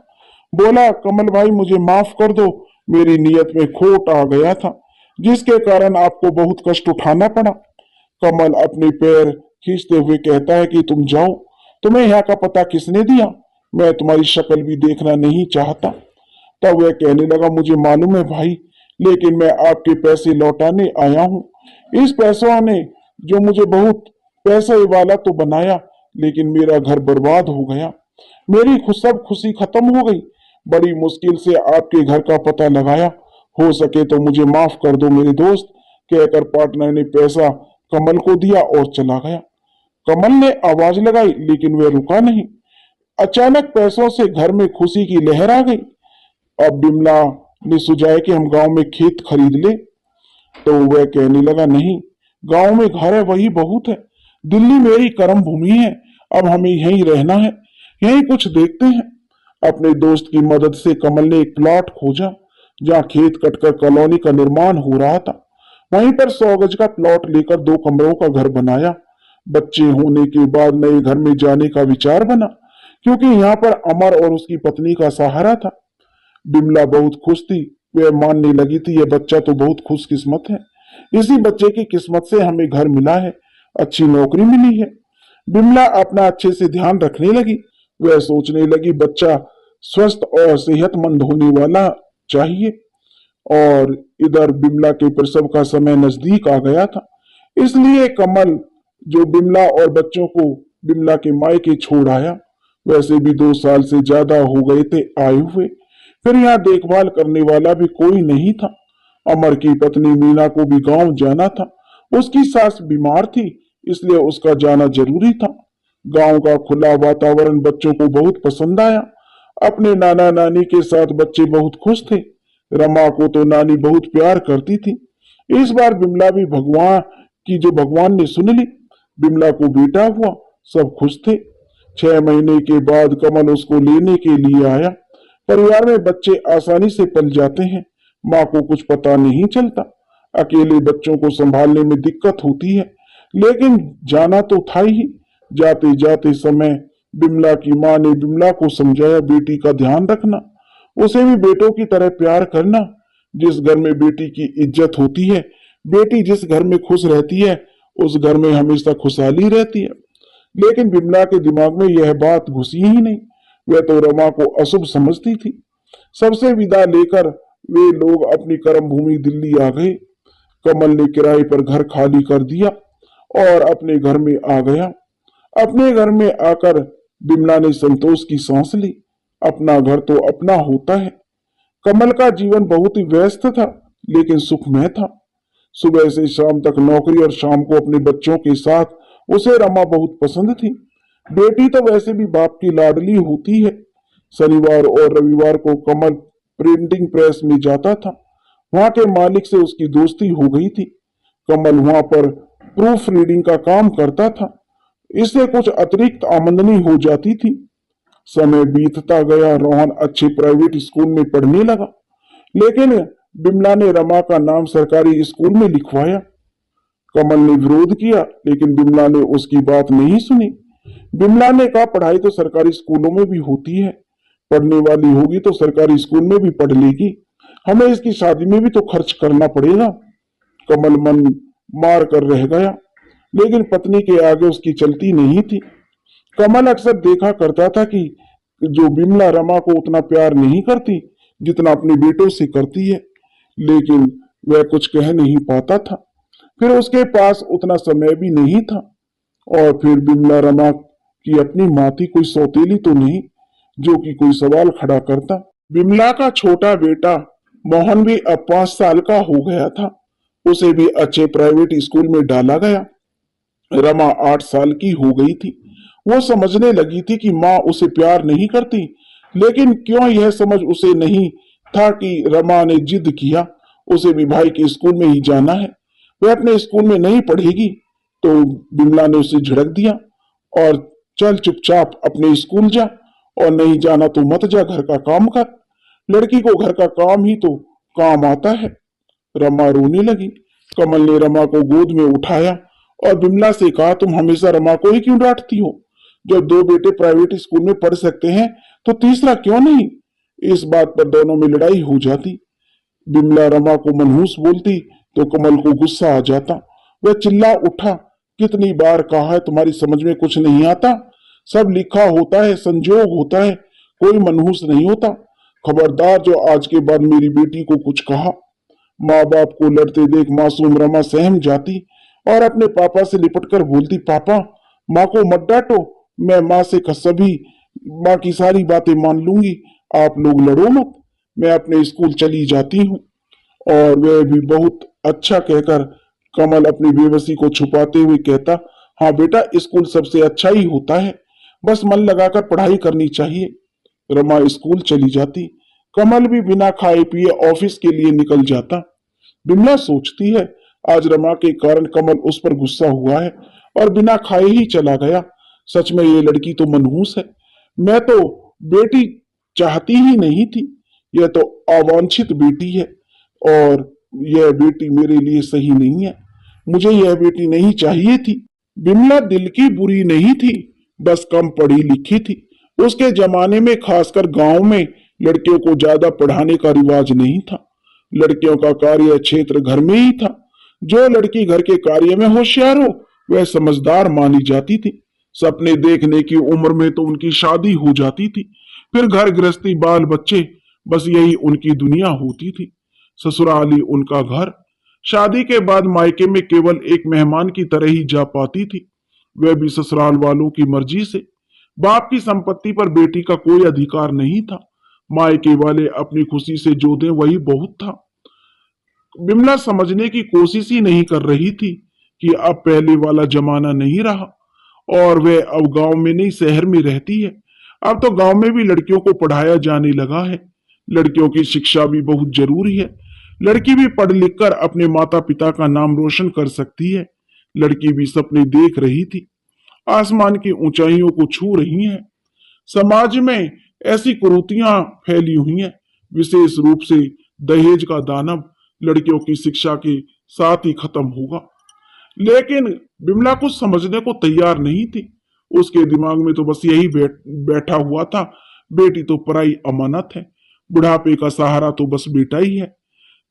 बोला, कमल भाई, मुझे माफ कर दो, मेरी नीयत में खोट आ गया था, जिसके कारण आपको बहुत कष्ट उठाना पड़ा। कमल अपने पैर खींचते हुए कहता है कि तुम जाओ, तुम्हें यहाँ का पता किसने दिया? मैं तुम्हारी शक्ल भी देखना नहीं चाहता। तब वह कहने लगा, मुझे मालूम है भाई, लेकिन मैं आपके पैसे लौटाने आया हूँ। इस पैसों ने जो मुझे बहुत पैसे वाला तो बनाया, लेकिन मेरा घर बर्बाद हो गया। मेरी सब खुशी खत्म हो गई। बड़ी मुश्किल से आपके घर का पता लगाया। हो सके तो मुझे माफ कर दो मेरे दोस्त, कहकर पार्टनर ने पैसा कमल को दिया और चला गया। कमल ने आवाज लगाई, लेकिन वह रुका नहीं। अचानक पैसों से घर में खुशी की लहर आ गई। अब बिमला ने सुझाया कि हम गांव में खेत खरीद ले। तो वह कहने लगा, नहीं, गांव में घर है वही बहुत है। दिल्ली मेरी कर्म भूमि है, अब हमें यहीं रहना है, यहीं कुछ देखते हैं। अपने दोस्त की मदद से कमल ने एक प्लॉट खोजा, जहां खेत कटकर कॉलोनी का निर्माण हो रहा था। वहीं पर 100 गज का प्लॉट लेकर 2 कमरों का घर बनाया। बच्चे होने के बाद नए घर में जाने का विचार बना, क्योंकि यहाँ पर अमर और उसकी पत्नी का सहारा था। बिमला बहुत खुश थी। वह मानने लगी थी, यह बच्चा तो बहुत खुशकिस्मत है। इसी बच्चे की किस्मत से हमें घर मिला है, अच्छी नौकरी मिली है। बिमला अपना अच्छे से ध्यान रखने लगी। वह सोचने लगी, बच्चा स्वस्थ और सेहतमंद होने वाला चाहिए। और इधर बिमला के प्रसव का समय नजदीक आ गया था, इसलिए कमल जो बिमला और बच्चों को बिमला के मायके छोड़ आया। वैसे भी 2 साल से ज्यादा हो गए थे आए हुए, फिर यहाँ देखभाल करने वाला भी कोई नहीं था। अमर की पत्नी मीना को भी गांव जाना था, उसकी सास बीमार थी, इसलिए उसका जाना जरूरी था। गांव का खुला वातावरण बच्चों को बहुत पसंद आया। अपने नाना नानी के साथ बच्चे बहुत खुश थे। रमा को तो नानी बहुत प्यार करती थी। इस बार बिमला भी भगवान की जो भगवान ने सुन ली। बिमला को बेटा हुआ, सब खुश थे। 6 महीने के बाद कमल उसको लेने के लिए आया। परिवार में बच्चे आसानी से पल जाते हैं, माँ को कुछ पता नहीं चलता। अकेले बच्चों को संभालने में दिक्कत होती है, लेकिन जाना तो था ही। जाते जाते समय बिमला की माँ ने बिमला को समझाया, बेटी का ध्यान रखना, उसे भी बेटों की तरह प्यार करना। जिस घर में बेटी की इज्जत होती है, बेटी जिस घर में खुश रहती है, उस घर में हमेशा खुशहाली रहती है। लेकिन बिमला के दिमाग में यह बात घुसी ही नहीं। वह तो रमा को अशुभ समझती थी। सबसे विदा लेकर वे लोग अपनी कर्म भूमि दिल्ली आ गए। कमल ने किराए पर घर खाली कर दिया और अपने घर में आ गया। अपने घर में आकर बिमला ने संतोष की सांस ली। अपना घर तो अपना होता है। कमल का जीवन बहुत ही व्यस्त था, लेकिन सुखमय था। सुबह से शाम तक नौकरी और शाम को अपने बच्चों के साथ। उसे रमा बहुत पसंद थी। बेटी तो वैसे भी बाप की लाडली होती है। शनिवार और रविवार को कमल प्रिंटिंग प्रेस में जाता था। वहां के मालिक से उसकी दोस्ती हो गई थी। कमल वहां पर प्रूफ रीडिंग का काम करता था। इससे कुछ अतिरिक्त आमदनी हो जाती थी। समय बीतता गया। रोहन अच्छे प्राइवेट स्कूल में पढ़ने लगा, लेकिन बिमला ने रमा का नाम सरकारी स्कूल में लिखवाया। कमल ने विरोध किया, लेकिन बिमला ने उसकी बात नहीं सुनी। बिमला ने कहा, पढ़ाई तो सरकारी स्कूलों में भी होती है, पढ़ने वाली होगी तो सरकारी स्कूल में भी पढ़ लेगी, हमें इसकी शादी में भी तो खर्च करना पड़ेगा। कमल मन मार कर रह गया, लेकिन पत्नी के आगे उसकी चलती नहीं थी। कमल अक्सर देखा करता था कि जो बिमला रमा को उतना प्यार नहीं करती जितना अपने बेटों से करती है, लेकिन वह कुछ कह नहीं पाता था। फिर उसके पास उतना समय भी नहीं था। और फिर बिमला रमा की अपनी माँ थी, कोई सौतेली तो नहीं जो कि कोई सवाल खड़ा करता। बिमला का छोटा बेटा मोहन भी अब 5 साल का हो गया था। उसे भी अच्छे प्राइवेट स्कूल में डाला गया। रमा 8 साल की हो गई थी। वो समझने लगी थी कि माँ उसे प्यार नहीं करती, लेकिन क्यों यह समझ उसे नहीं था कि रमा ने जिद किया उसे भी भाई के स्कूल में ही जाना है। वह अपने स्कूल में नहीं पढ़ेगी, तो बिमला ने उसे झिड़क दिया और चल चुपचाप अपने स्कूल जा, और नहीं जाना तो मत जा, घर का काम कर। लड़की को घर का काम ही तो काम आता है। रमा रोने लगी। कमल ने रमा को गोद में उठाया और बिमला से कहा, तुम हमेशा रमा को ही क्यों डांटती हो? जब 2 बेटे प्राइवेट स्कूल में पढ़ सकते हैं तो तीसरा क्यों नहीं? इस बात पर दोनों में लड़ाई हो जाती। बिमला रमा को मनहूस बोलती तो कमल को गुस्सा आ जाता। वह चिल्ला उठा, कितनी बार कहा है तुम्हारी समझ में कुछ नहीं आता? सब लिखा होता है, संजोग होता है, कोई मनहूस नहीं होता। खबरदार जो आज के बाद मेरी बेटी को कुछ कहा। माँ बाप को लड़ते देख मासूम रमा सहम जाती और अपने पापा से लिपटकर बोलती, पापा माँ को मत डांटो, मैं माँ से सभी माँ की सारी बातें मान लूंगी, आप लोग लड़ो मत, मैं अपने स्कूल चली जाती हूँ। और वह भी बहुत अच्छा कहकर कमल अपनी बेबसी को छुपाते हुए कहता, हाँ बेटा, स्कूल सबसे अच्छा ही होता है, बस मन लगाकर पढ़ाई करनी चाहिए। रमा स्कूल चली जाती। कमल भी बिना खाए पिए ऑफिस के लिए निकल जाता। बिमला सोचती है, आज रमा के कारण कमल उस पर गुस्सा हुआ है और बिना खाए ही चला गया। सच में ये लड़की तो मनहूस है। मैं तो बेटी चाहती ही नहीं थी, यह तो अवांछित बेटी है, और यह बेटी मेरे लिए सही नहीं है। मुझे यह बेटी नहीं चाहिए थी। बिमला दिल की बुरी नहीं थी, बस कम पढ़ी लिखी थी। उसके जमाने में, खासकर गांव में, लड़कियों को ज्यादा पढ़ाने का रिवाज नहीं था। लड़कियों का कार्य क्षेत्र घर में ही था। जो लड़की घर के कार्य में होशियार हो वह समझदार मानी जाती थी। सपने देखने की उम्र में तो उनकी शादी हो जाती थी। फिर घर गृहस्थी, बाल बच्चे, बस यही उनकी दुनिया होती थी। ससुराल ही उनका घर। शादी के बाद मायके में केवल एक मेहमान की तरह ही जा पाती थी, वह भी ससुराल वालों की मर्जी से। बाप की संपत्ति पर बेटी का कोई अधिकार नहीं था। मायके वाले अपनी खुशी से जो दें वही बहुत था। बिमला समझने की कोशिश ही नहीं कर रही थी कि अब पहले वाला जमाना नहीं रहा, और वह अब गांव में नहीं शहर में रहती है। अब तो गांव में भी लड़कियों को पढ़ाया जाने लगा है। लड़कियों की शिक्षा भी बहुत जरूरी है। लड़की भी पढ़ लिख कर अपने माता पिता का नाम रोशन कर सकती है। लड़की भी सपने देख रही थी, आसमान की ऊंचाइयों को छू रही हैं। समाज में ऐसी कुरीतियां फैली हुई हैं, विशेष रूप से दहेज का दानव लड़कियों की शिक्षा के साथ ही खत्म होगा। लेकिन बिमला कुछ समझने को तैयार नहीं थी। उसके दिमाग में तो बस यही बैठा हुआ था, बेटी तो पराई अमानत है, बुढ़ापे का सहारा तो बस बेटा ही है।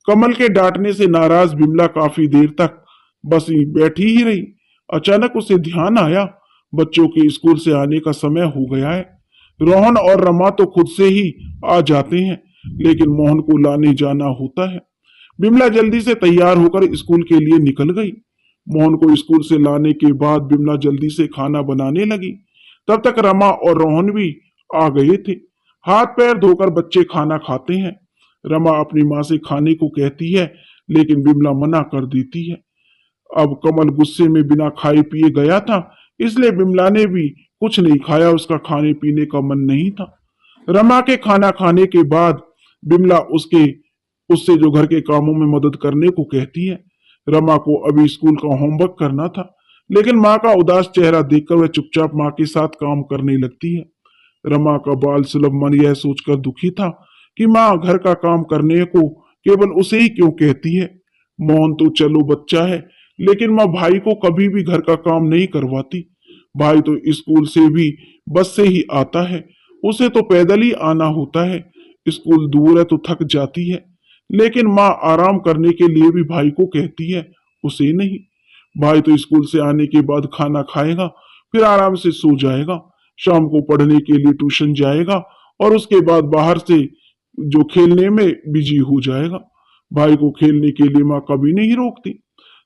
कमल के डांटने से नाराज बिमला काफी देर तक बस ही बैठी ही रही। अचानक उसे ध्यान आया, बच्चों के स्कूल से आने का समय हो गया है। रोहन और रमा तो खुद से ही आ जाते हैं, लेकिन मोहन को लाने जाना होता है। बिमला जल्दी से तैयार होकर स्कूल के लिए निकल गई। मोहन को स्कूल से लाने के बाद बिमला जल्दी से खाना बनाने लगी। तब तक रमा और रोहन भी आ गए थे। हाथ पैर धोकर बच्चे खाना खाते हैं। रमा अपनी माँ से खाने को कहती है, लेकिन बिमला मना कर देती है। अब कमल गुस्से में बिना खाए पिए गया था, इसलिए बिमला ने भी कुछ नहीं खाया। उसका खाने पीने का मन नहीं था। रमा के खाना खाने के बाद बिमला उससे जो घर के कामों में मदद करने को कहती है। रमा को अभी स्कूल का होमवर्क करना था, लेकिन माँ का उदास चेहरा देखकर वह चुपचाप माँ के साथ काम करने लगती है। रमा का बाल सुलभ मन यह सोचकर दुखी था कि माँ घर का काम करने को केवल उसे ही क्यों कहती है। मोहन तो चलो बच्चा है, लेकिन माँ भाई को कभी भी घर का काम नहीं करवाती। भाई तो स्कूल से भी बस से ही आता है, उसे तो पैदल ही आना होता है। स्कूल दूर है तो थक जाती है, लेकिन माँ आराम करने के लिए भी भाई को कहती है, उसे नहीं। भाई तो स्कूल से आने के बाद खाना खाएगा, फिर आराम से सो जाएगा, शाम को पढ़ने के लिए ट्यूशन जाएगा और उसके बाद बाहर से जो खेलने में बिजी हो जाएगा। भाई को खेलने के लिए माँ कभी नहीं रोकती,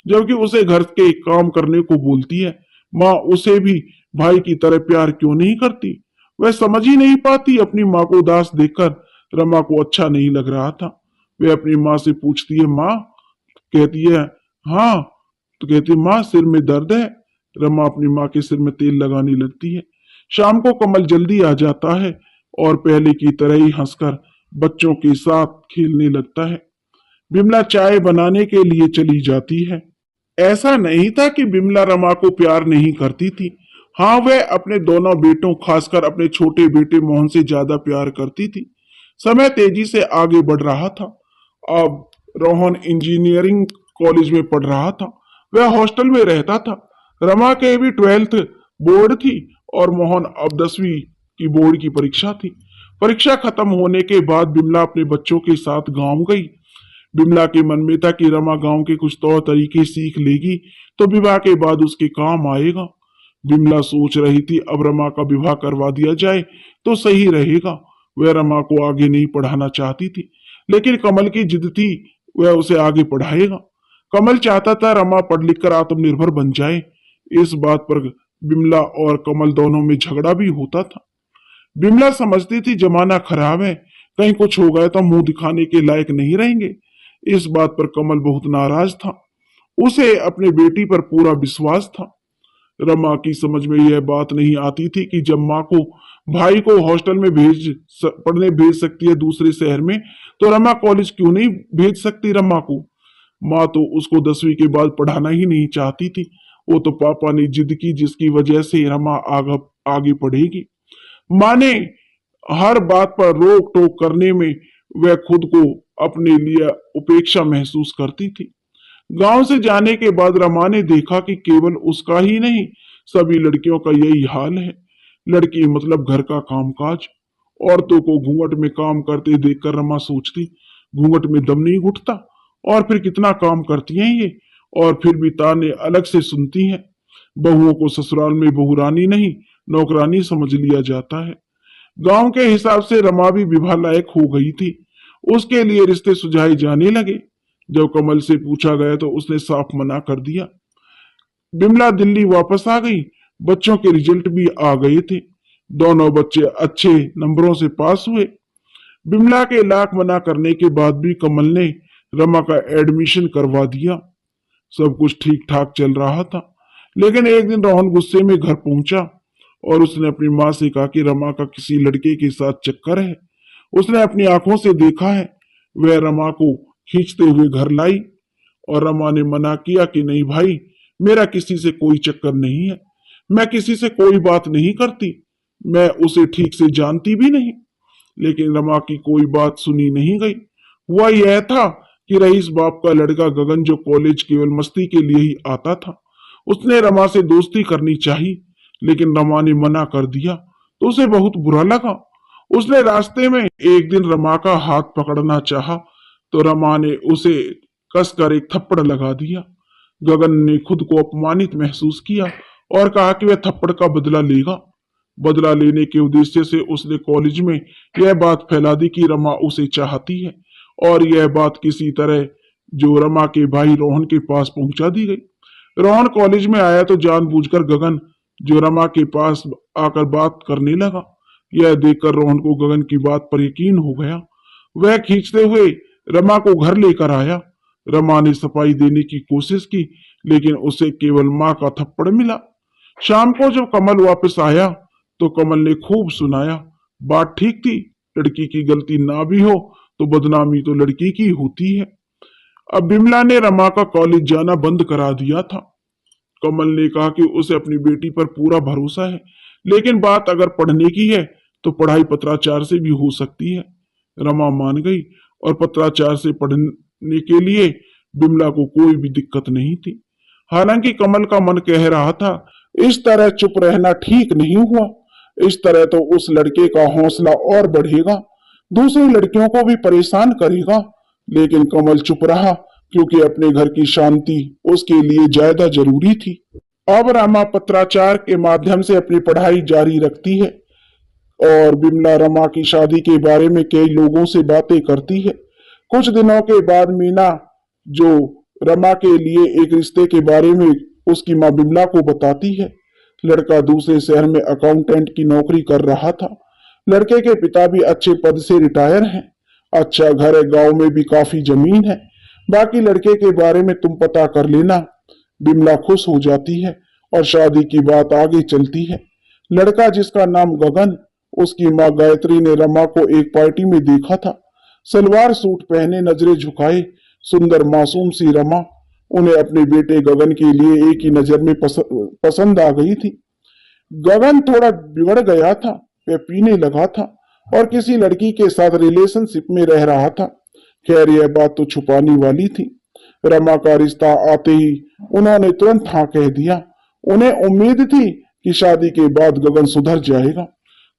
जबकि उसे घर के काम करने को बोलती है। माँ उसे भी भाई की तरह प्यार क्यों नहीं करती? वह समझ ही नहीं पाती। अपनी माँ को उदास देखकर रमा को अच्छा नहीं लग रहा था। वह अपनी माँ से पूछती है, माँ? कहती है, हाँ। तो कहती है, माँ सिर में दर्द है। रमा अपनी माँ के सिर में तेल लगाने लगती है। शाम को कमल जल्दी आ जाता है और पहले की तरह ही हंसकर बच्चों के साथ खेलने लगता है। बिमला चाय बनाने के लिए चली जाती है। ऐसा नहीं था कि बिमला रमा को प्यार नहीं करती थी। हाँ, वह अपने दोनों बेटों, खासकर अपने छोटे बेटे मोहन से ज्यादा प्यार करती थी। समय तेजी से आगे बढ़ रहा था। अब रोहन इंजीनियरिंग कॉलेज में पढ़ रहा था। वह हॉस्टल में रहता था। रमा के भी 12th बोर्ड थी और मोहन अब 10वीं की बोर्ड की परीक्षा थी। परीक्षा खत्म होने के बाद बिमला अपने बच्चों के साथ गांव गई। बिमला के मन में था कि रमा गांव के कुछ तौर तरीके सीख लेगी तो विवाह के बाद उसके काम आएगा। बिमला सोच रही थी अब रमा का विवाह करवा दिया जाए तो सही रहेगा। वह रमा को आगे नहीं पढ़ाना चाहती थी, लेकिन कमल की जिद थी, वह उसे आगे पढ़ाएगा। कमल चाहता था रमा पढ़ लिख कर आत्मनिर्भर बन जाए। इस बात पर बिमला और कमल दोनों में झगड़ा भी होता था। बिमला समझती थी जमाना खराब है, कहीं कुछ हो गया तो मुंह दिखाने के लायक नहीं रहेंगे। इस बात पर कमल बहुत नाराज था। उसे अपने बेटी पर पूरा विश्वास था। रमा की समझ में यह बात नहीं आती थी कि जब माँ को भाई को हॉस्टल में पढ़ने भेज सकती है दूसरे शहर में, तो रमा कॉलेज क्यों नहीं भेज सकती रमा को? माँ तो उसको 10वीं के बाद पढ़ाना ही नहीं चाहती थी। वो तो पापा ने जिद की, जिसकी वजह से रमा आगे पढ़ेगी। माँ ने हर बात पर रोक टोक करने में वह खुद को अपने लिए उपेक्षा महसूस करती थी। गांव से जाने के बाद रमा ने देखा कि केवल उसका ही नहीं, सभी लड़कियों का यही हाल है। लड़की मतलब घर का कामकाज। औरतों को घूंघट में काम करते देखकर रमा सोचती, घूंघट में दम नहीं घुटता, और फिर कितना काम करती हैं ये, और फिर भी ताने अलग से सुनती हैं। बहुओं को ससुराल में बहुरानी नहीं, नौकरानी समझ लिया जाता है। गांव के हिसाब से रमा भी विवाह लायक हो गई थी। उसके लिए रिश्ते सुझाए जाने लगे। जब कमल से पूछा गया तो उसने साफ मना कर दिया। बिमला दिल्ली वापस आ गई। बच्चों के रिजल्ट भी आ गए थे। दोनों बच्चे अच्छे नंबरों से पास हुए। बिमला के लाख मना करने के बाद भी कमल ने रमा का एडमिशन करवा दिया। सब कुछ ठीक ठाक चल रहा था, लेकिन एक दिन रोहन गुस्से में घर पहुंचा और उसने अपनी माँ से कहा कि रमा का किसी लड़के के साथ चक्कर है। उसने अपनी आंखों से देखा है। वह रमा को खींचते हुए घर लाई और रमा ने मना किया कि नहीं भाई, मेरा किसी से कोई चक्कर नहीं है, मैं किसी से कोई बात नहीं करती, मैं उसे ठीक से जानती भी नहीं। लेकिन रमा की कोई बात सुनी नहीं गई। हुआ यह था कि रईस बाप का लड़का गगन, जो कॉलेज केवल मस्ती के लिए ही आता था, उसने रमा से दोस्ती करनी चाहिए, लेकिन रमा ने मना कर दिया तो उसे बहुत बुरा लगा। उसने रास्ते में एक दिन रमा का हाथ पकड़ना चाहा तो रमा ने उसे कसकर एक थप्पड़ लगा दिया। गगन ने खुद को अपमानित महसूस किया और कहा कि वह थप्पड़ का बदला लेगा। बदला लेने के उद्देश्य से उसने कॉलेज में यह बात फैला दी कि रमा उसे चाहती है, और यह बात किसी तरह जो रमा के भाई रोहन के पास पहुंचा दी गई। रोहन कॉलेज में आया तो जानबूझकर गगन जो रमा के पास आकर बात करने लगा। यह देखकर रोहन को गगन की बात पर यकीन हो गया। वह खींचते हुए रमा को घर लेकर आया। रमा ने सफाई देने की कोशिश की, लेकिन उसे केवल माँ का थप्पड़ मिला। शाम को जब कमल वापस आया तो कमल ने खूब सुनाया। बात ठीक थी, लड़की की गलती ना भी हो तो बदनामी तो लड़की की होती है। अब बिमला ने रमा का कॉलेज जाना बंद करा दिया था। कमल ने कहा कि उसे अपनी बेटी पर पूरा भरोसा है, लेकिन बात अगर पढ़ने की है तो पढ़ाई पत्राचार से भी हो सकती है। रमा मान गई और पत्राचार से पढ़ने के लिए बिमला को कोई भी दिक्कत नहीं थी। हालांकि कमल का मन कह रहा था इस तरह चुप रहना ठीक नहीं हुआ। इस तरह तो उस लड़के का हौसला और बढ़ेगा, दूसरी लड़कियों को भी परेशान करेगा। लेकिन कमल चुप रहा क्योंकि अपने घर की शांति उसके लिए ज्यादा जरूरी थी। अब रमा पत्राचार के माध्यम से अपनी पढ़ाई जारी रखती है और बिमला रमा की शादी के बारे में कई लोगों से बातें करती है। कुछ दिनों के बाद मीना, जो रमा के लिए एक रिश्ते के बारे में उसकी माँ बिमला को बताती है। लड़का दूसरे शहर में अकाउंटेंट की नौकरी कर रहा था। लड़के के पिता भी अच्छे पद से रिटायर हैं। अच्छा घर है, गांव में भी काफी जमीन है। बाकी लड़के के बारे में तुम पता कर लेना। बिमला खुश हो जाती है और शादी की बात आगे चलती है। लड़का जिसका नाम गगन, उसकी माँ गायत्री ने रमा को एक पार्टी में देखा था। सलवार सूट पहने, नजरें झुकाए, सुंदर मासूम सी रमा उन्हें अपने बेटे गगन के लिए एक ही नजर में पसंद आ गई थी। गगन थोड़ा बिगड़ गया था। वह पीने लगा था और किसी लड़की के साथ रिलेशनशिप में रह रहा था। खैर यह बात तो छुपाने वाली थी। रमा का रिश्ता आते ही उन्होंने तुरंत हाँ कह दिया। उन्हें उम्मीद थी कि शादी के बाद गगन सुधर जाएगा।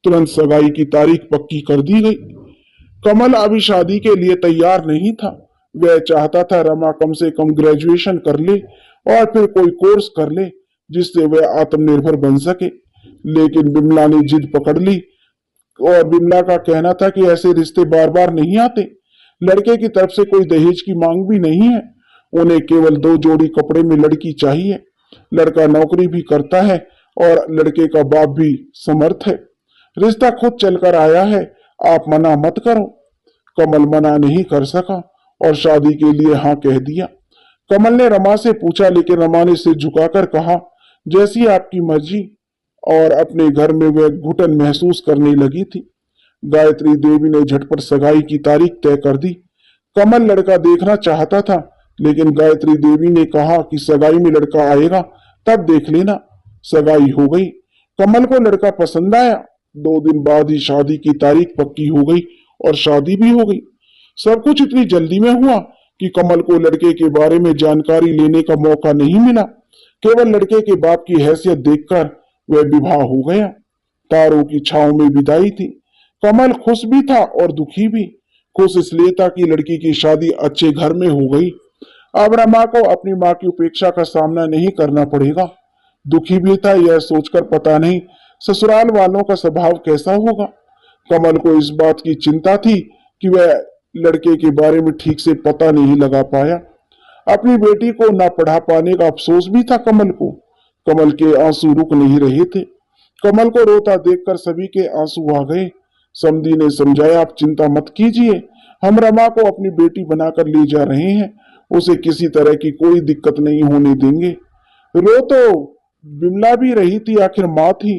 तुरंत सगाई की तारीख पक्की कर दी गई। कमल अभी शादी के लिए तैयार नहीं था। वह चाहता था रमा कम से कम ग्रेजुएशन कर ले और फिर कोई कोर्स कर ले जिससे वह आत्मनिर्भर बन सके। लेकिन बिमला ने जिद पकड़ ली और बिमला का कहना था कि ऐसे रिश्ते बार बार नहीं आते। लड़के की तरफ से कोई दहेज की मांग भी नहीं है। उन्हें केवल 2 जोड़ी कपड़े में लड़की चाहिए। लड़का नौकरी भी करता है और लड़के का बाप भी समर्थ है। रिश्ता खुद चलकर आया है, आप मना मत करो। कमल मना नहीं कर सका और शादी के लिए हाँ कह दिया। कमल ने रमा से पूछा, लेकिन रमा ने सिर झुकाकर कहा जैसी आपकी मर्जी, और अपने घर में वह घुटन महसूस करने लगी थी। गायत्री देवी ने झटपट सगाई की तारीख तय कर दी। कमल लड़का देखना चाहता था, लेकिन गायत्री देवी ने कहा कि सगाई में लड़का आएगा तब देख लेना। सगाई हो गई। कमल को लड़का पसंद आया। 2 दिन बाद ही शादी की तारीख पक्की हो गई और शादी भी हो गई। सब कुछ इतनी जल्दी में हुआ कि कमल को लड़के के बारे में जानकारी लेने का मौका नहीं मिला। केवल लड़के के बाप की हैसियत देखकर वह विवाह हो गया। तारों की छांव में विदाई थी। कमल खुश भी था और दुखी भी। खुश इसलिए था कि लड़की की शादी अच्छे घर में हो गई। अब रमा को अपनी माँ की उपेक्षा का सामना नहीं करना पड़ेगा। दुखी भी था यह सोचकर पता नहीं ससुराल वालों का स्वभाव कैसा होगा। कमल को इस बात की चिंता थी कि वह लड़के के बारे में ठीक से पता नहीं लगा पाया। अपनी बेटी को ना पढ़ा पाने का अफसोस भी था कमल को। कमल के आंसू रुक नहीं रहे थे। कमल को रोता देखकर सभी के आंसू आ गए। समधी ने समझाया, आप चिंता मत कीजिए, हम रमा को अपनी बेटी बनाकर ले जा रहे हैं, उसे किसी तरह की कोई दिक्कत नहीं होने देंगे। रो तो बिमला भी रही थी, आखिर माँ थी।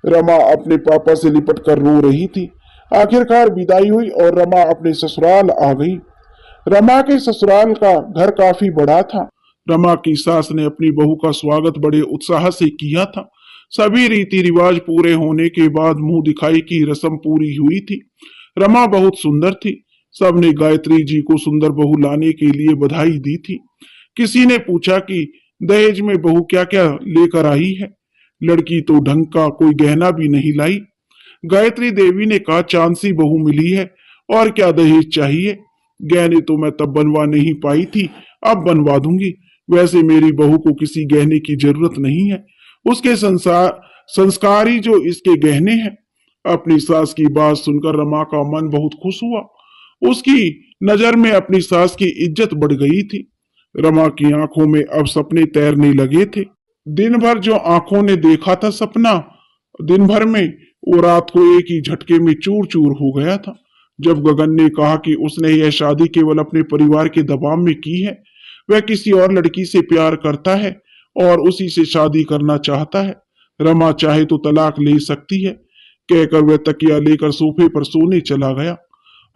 रमा अपने पापा से लिपट कर रो रही थी। आखिरकार विदाई हुई और रमा अपने ससुराल आ गई। रमा के ससुराल का घर काफी बड़ा था। रमा की सास ने अपनी बहू का स्वागत बड़े उत्साह से किया था। सभी रीति रिवाज पूरे होने के बाद मुंह दिखाई की रस्म पूरी हुई थी। रमा बहुत सुंदर थी। सबने गायत्री जी को सुंदर बहू लाने के लिए बधाई दी थी। किसी ने पूछा कि दहेज में बहू क्या क्या लेकर आई है। लड़की तो ढंग का कोई गहना भी नहीं लाई। गायत्री देवी ने कहा, चांद सी बहू मिली है, और क्या दहेज चाहिए। गहने तो मैं तब बनवा नहीं पाई थी, अब बनवा दूंगी। वैसे मेरी बहू को किसी गहने की जरूरत नहीं है, उसके संस्कार ही जो इसके गहने हैं। अपनी सास की बात सुनकर रमा का मन बहुत खुश हुआ। उसकी नजर में अपनी सास की इज्जत बढ़ गई थी। रमा की आंखों में अब सपने तैरने लगे थे। दिन भर जो आंखों ने देखा था सपना, दिन भर में वो रात को एक ही झटके में चूर चूर हो गया था। जब गगन ने कहा कि उसने यह शादी केवल अपने परिवार के दबाव में की है, वह किसी और लड़की से प्यार करता है और उसी से शादी करना चाहता है, रमा चाहे तो तलाक ले सकती है, कहकर वह तकिया लेकर सोफे पर सोने चला गया।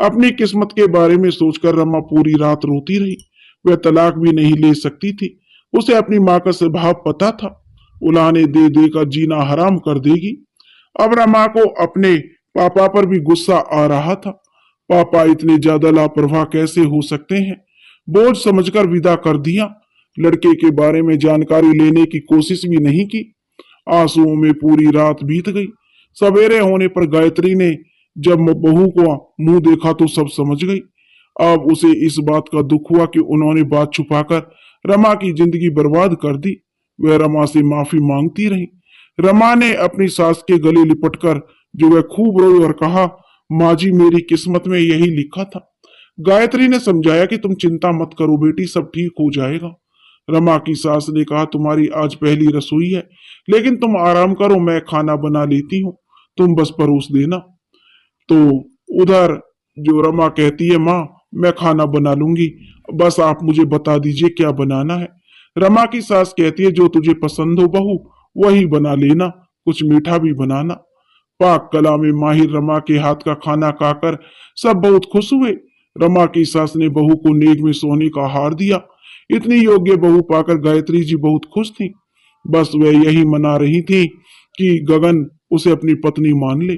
अपनी किस्मत के बारे में सोचकर रमा पूरी रात रोती रही। वह तलाक भी नहीं ले सकती थी। उसे अपनी माँ का स्वभाव पता था, उलाहने दे देकर जीना हराम कर देगी। अब रमा को अपने पापा पर भी गुस्सा आ रहा था। पापा इतने ज्यादा लापरवाह कैसे हो सकते हैं। बोझ समझकर विदा कर दिया। लड़के के बारे में जानकारी लेने की कोशिश भी नहीं की। आंसुओं में पूरी रात बीत गई। सवेरे होने पर गायत्री ने जब बहू को मुंह देखा तो सब समझ गई। अब उसे इस बात का दुख हुआ कि उन्होंने बात छुपाकर रमा की जिंदगी बर्बाद कर दी। वह रमा से माफी मांगती रही। रमा ने अपनी सास के गले लिपटकर जो वह खूब रोई और कहा, माँ जी, मेरी किस्मत में यही लिखा था। गायत्री ने समझाया कि तुम चिंता मत करो बेटी, सब ठीक हो जाएगा। रमा की सास ने कहा, तुम्हारी आज पहली रसोई है, लेकिन तुम आराम करो, मैं खाना बना लेती हूँ, तुम बस परोस देना। तो उधर जो रमा कहती है, माँ मैं खाना बना लूंगी, बस आप मुझे बता दीजिए क्या बनाना है। रमा की सास कहती है, जो तुझे पसंद हो बहू वही बना लेना, कुछ मीठा भी बनाना। पाक कला में माहिर रमा के हाथ का खाना खाकर सब बहुत खुश हुए। रमा की सास ने बहू को नेक में सोने का हार दिया। इतनी योग्य बहू पाकर गायत्री जी बहुत खुश थी। बस वह यही मना रही थी कि गगन उसे अपनी पत्नी मान ले।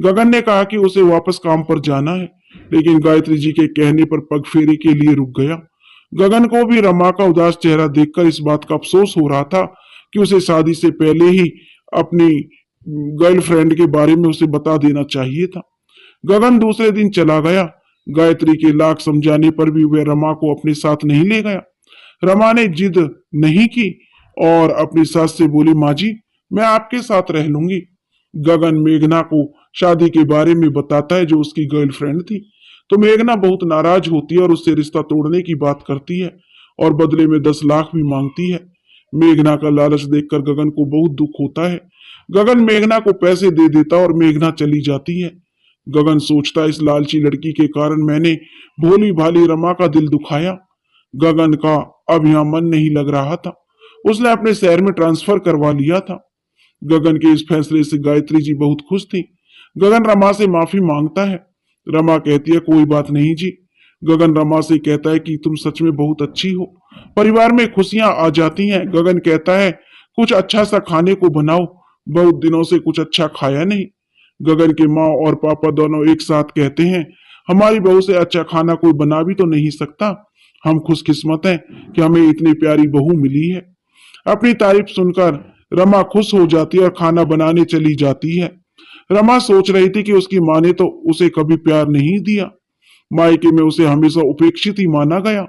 गगन ने कहा कि उसे वापस काम पर जाना है, लेकिन गायत्री जी के कहने पर पग फेरी के लिए रुक गया। गगन को भी रमा का उदास चेहरा देखकर इस बात का अफसोस हो रहा था कि उसे शादी से पहले ही अपनी गर्लफ्रेंड के बारे में उसे बता देना चाहिए था। गगन दूसरे दिन चला गया। गायत्री के लाख समझाने पर भी वह रमा को अपने साथ नहीं ले गया। रमा ने जिद नहीं की और अपनी सास से बोली, माँ जी मैं आपके साथ रह लूंगी। गगन मेघना को शादी के बारे में बताता है जो उसकी गर्लफ्रेंड थी, तो मेघना बहुत नाराज होती है और उससे रिश्ता तोड़ने की बात करती है और बदले में 10 लाख भी मांगती है। मेघना का लालच देखकर गगन को बहुत दुख होता है। गगन मेघना को पैसे दे देता और मेघना चली जाती है। गगन सोचता, इस लालची लड़की के कारण मैंने भोली भाली रमा का दिल दुखाया। गगन का अब यहाँ मन नहीं लग रहा था। उसने अपने शहर में ट्रांसफर करवा लिया था। गगन के इस फैसले से गायत्री जी बहुत खुश थी। गगन रमा से माफी मांगता है। रमा कहती है, कोई बात नहीं जी। गगन रमा से कहता है कि तुम सच में बहुत अच्छी हो, परिवार में खुशियां आ जाती हैं। गगन कहता है, कुछ अच्छा सा खाने को बनाओ, बहुत दिनों से कुछ अच्छा खाया नहीं। गगन के माँ और पापा दोनों एक साथ कहते हैं, हमारी बहू से अच्छा खाना कोई बना भी तो नहीं सकता। हम खुशकिस्मत हैं कि हमें इतनी प्यारी बहू मिली है। अपनी तारीफ सुनकर रमा खुश हो जाती है और खाना बनाने चली जाती है। रमा सोच रही थी कि उसकी माँ ने तो उसे कभी प्यार नहीं दिया, मायके में उसे हमेशा उपेक्षित ही माना गया।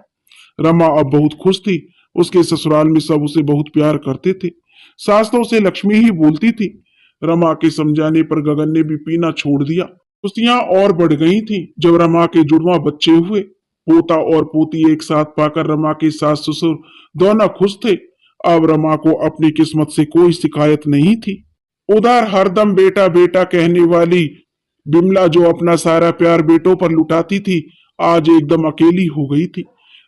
रमा अब बहुत खुश थी। उसके ससुराल में सब उसे बहुत प्यार करते थे। सास तो उसे लक्ष्मी ही बोलती थी। रमा के समझाने पर गगन ने भी पीना छोड़ दिया। खुशियां और बढ़ गई थी जब रमा के जुड़वा बच्चे हुए। पोता और पोती एक साथ पाकर रमा के सास ससुर दोनों खुश थे। अब रमा को अपनी किस्मत से कोई शिकायत नहीं थी। उधर हरदम बेटा बेटा कहने वाली बिमला, जो अपना सारा प्यार बेटों पर लुटाती थी, आज एकदम अकेली हो गई थी।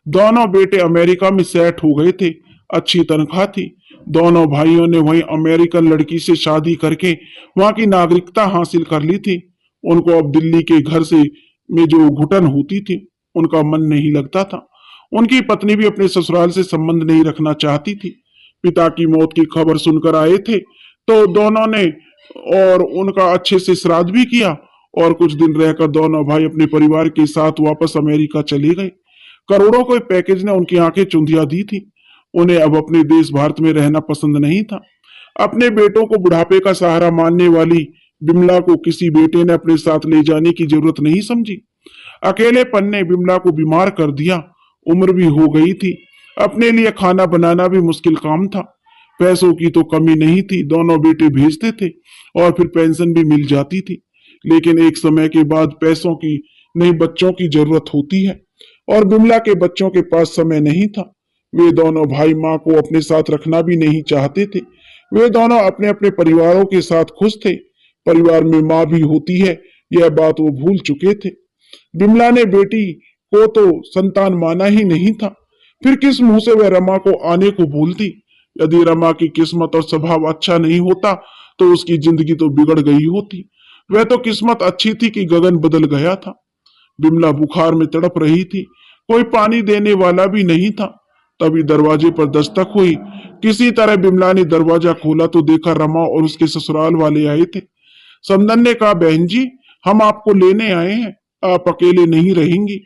दोनों बेटे अमेरिका में सेट हो गए थे। अच्छी तनख्वाह थी। दोनों भाइयों ने वहीं अमेरिकन लड़की से शादी करके वहां की नागरिकता हासिल कर ली थी। उनको अब दिल्ली के घर से में जो घुटन होती थी, उनका मन नहीं लगता था। उनकी पत्नी भी अपने ससुराल से संबंध नहीं रखना चाहती थी। पिता की मौत की खबर सुनकर आए थे तो दोनों ने और उनका अच्छे से श्राद्ध भी किया और कुछ दिन रहकर दोनों भाई अपने परिवार के साथ वापस अमेरिका चले गए। करोड़ों के पैकेज ने उनकी आंखें चुंधिया दी थी। उन्हें अब अपने देश भारत में रहना पसंद नहीं था। अपने बेटों को बुढ़ापे का सहारा मानने वाली बिमला को किसी बेटे ने अपने साथ ले जाने की जरूरत नहीं समझी। अकेलेपन ने बिमला को बीमार कर दिया। उम्र भी हो गई थी। अपने लिए खाना बनाना भी मुश्किल काम था। पैसों की तो कमी नहीं थी, दोनों बेटे भेजते थे और फिर पेंशन भी मिल जाती थी। लेकिन एक समय के बाद पैसों की नहीं, बच्चों की जरूरत होती है और बिमला के बच्चों के पास समय नहीं था। वे दोनों भाई माँ को अपने साथ रखना भी नहीं चाहते थे। वे दोनों अपने अपने परिवारों के साथ खुश थे। परिवार में माँ भी होती है, यह बात वो भूल चुके थे। बिमला ने बेटी को तो संतान माना ही नहीं था, फिर किस मुंह से वह रमा को आने को बोलती। यदि रमा की किस्मत और स्वभाव अच्छा नहीं होता तो उसकी जिंदगी तो बिगड़ गई होती। वह तो किस्मत अच्छी थी कि गगन बदल गया था। बिमला बुखार में तड़प रही थी। कोई पानी देने वाला भी नहीं था। तभी दरवाजे पर दस्तक हुई। किसी तरह बिमला ने दरवाजा खोला तो देखा रमा और उसके ससुराल वाले आए थे। समदन ने कहा, बहन जी, हम आपको लेने आए हैं, आप अकेले नहीं रहेंगी।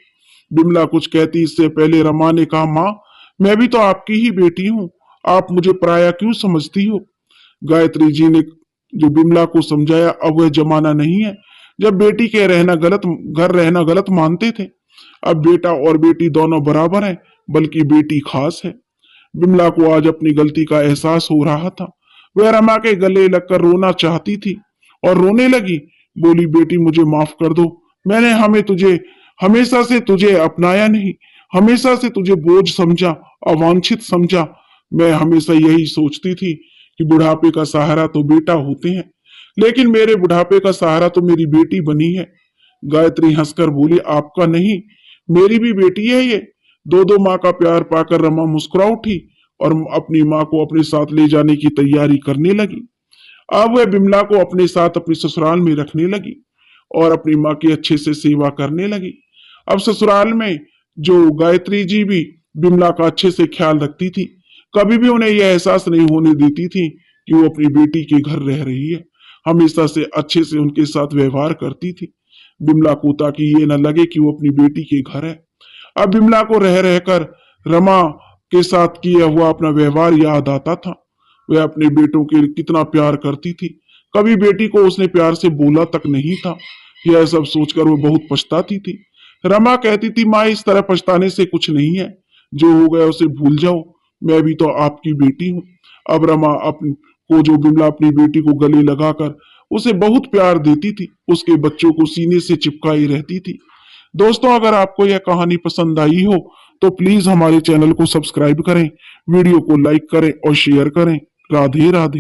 बिमला कुछ कहती इससे पहले रमा ने कहा, माँ, मैं भी तो आपकी ही बेटी हूँ, आप मुझे पराया क्यों समझती हो। गायत्री जी ने जो बिमला को समझाया, अब वह जमाना नहीं है जब बेटी के रहना गलत घर रहना गलत मानते थे। अब बेटा और बेटी दोनों बराबर हैं, बल्कि बेटी खास है। बिमला को आज अपनी गलती का एहसास हो रहा था। वह रमा के गले लगकर रोना चाहती थी और रोने लगी। बोली, बेटी मुझे माफ कर दो, मैंने हमेशा से तुझे अपनाया नहीं, हमेशा से तुझे बोझ समझा, अवांछित समझा। मैं हमेशा यही सोचती थी कि बुढ़ापे का सहारा तो बेटा होते हैं, लेकिन मेरे बुढ़ापे का सहारा तो मेरी बेटी बनी है। गायत्री हंसकर बोली, आपका नहीं, मेरी भी बेटी है ये। दो दो माँ का प्यार पाकर रमा मुस्कुरा उठी और अपनी माँ को अपने साथ ले जाने की तैयारी करने लगी। अब वह बिमला को अपने साथ अपने ससुराल में रखने लगी और अपनी माँ की अच्छे से सेवा करने लगी। अब ससुराल में जो गायत्री जी भी बिमला का अच्छे से ख्याल रखती थी। कभी भी उन्हें यह एहसास नहीं होने देती थी कि वो अपनी बेटी के घर रह रही है। हमेशा से अच्छे से उनके साथ व्यवहार करती थी बिमला को, ताकि ये न लगे कि वो अपनी बेटी के घर है। अब बिमला को रह रहकर रमा के साथ किया हुआ अपना व्यवहार याद आता था। वह अपने बेटों के कितना प्यार करती थी। कभी बेटी को उसने प्यार से बोला तक नहीं था। यह सब सोचकर वो बहुत पछताती थी। रमा कहती थी, माँ, इस तरह पछताने से कुछ नहीं है, जो हो गया उसे भूल जाओ, मैं भी तो आपकी बेटी हूँ। अब रमा जो बिमला अपनी बेटी को गले लगाकर उसे बहुत प्यार देती थी, उसके बच्चों को सीने से चिपकाई रहती थी। दोस्तों, अगर आपको यह कहानी पसंद आई हो तो प्लीज हमारे चैनल को सब्सक्राइब करें, वीडियो को लाइक करें और शेयर करें। राधे राधे।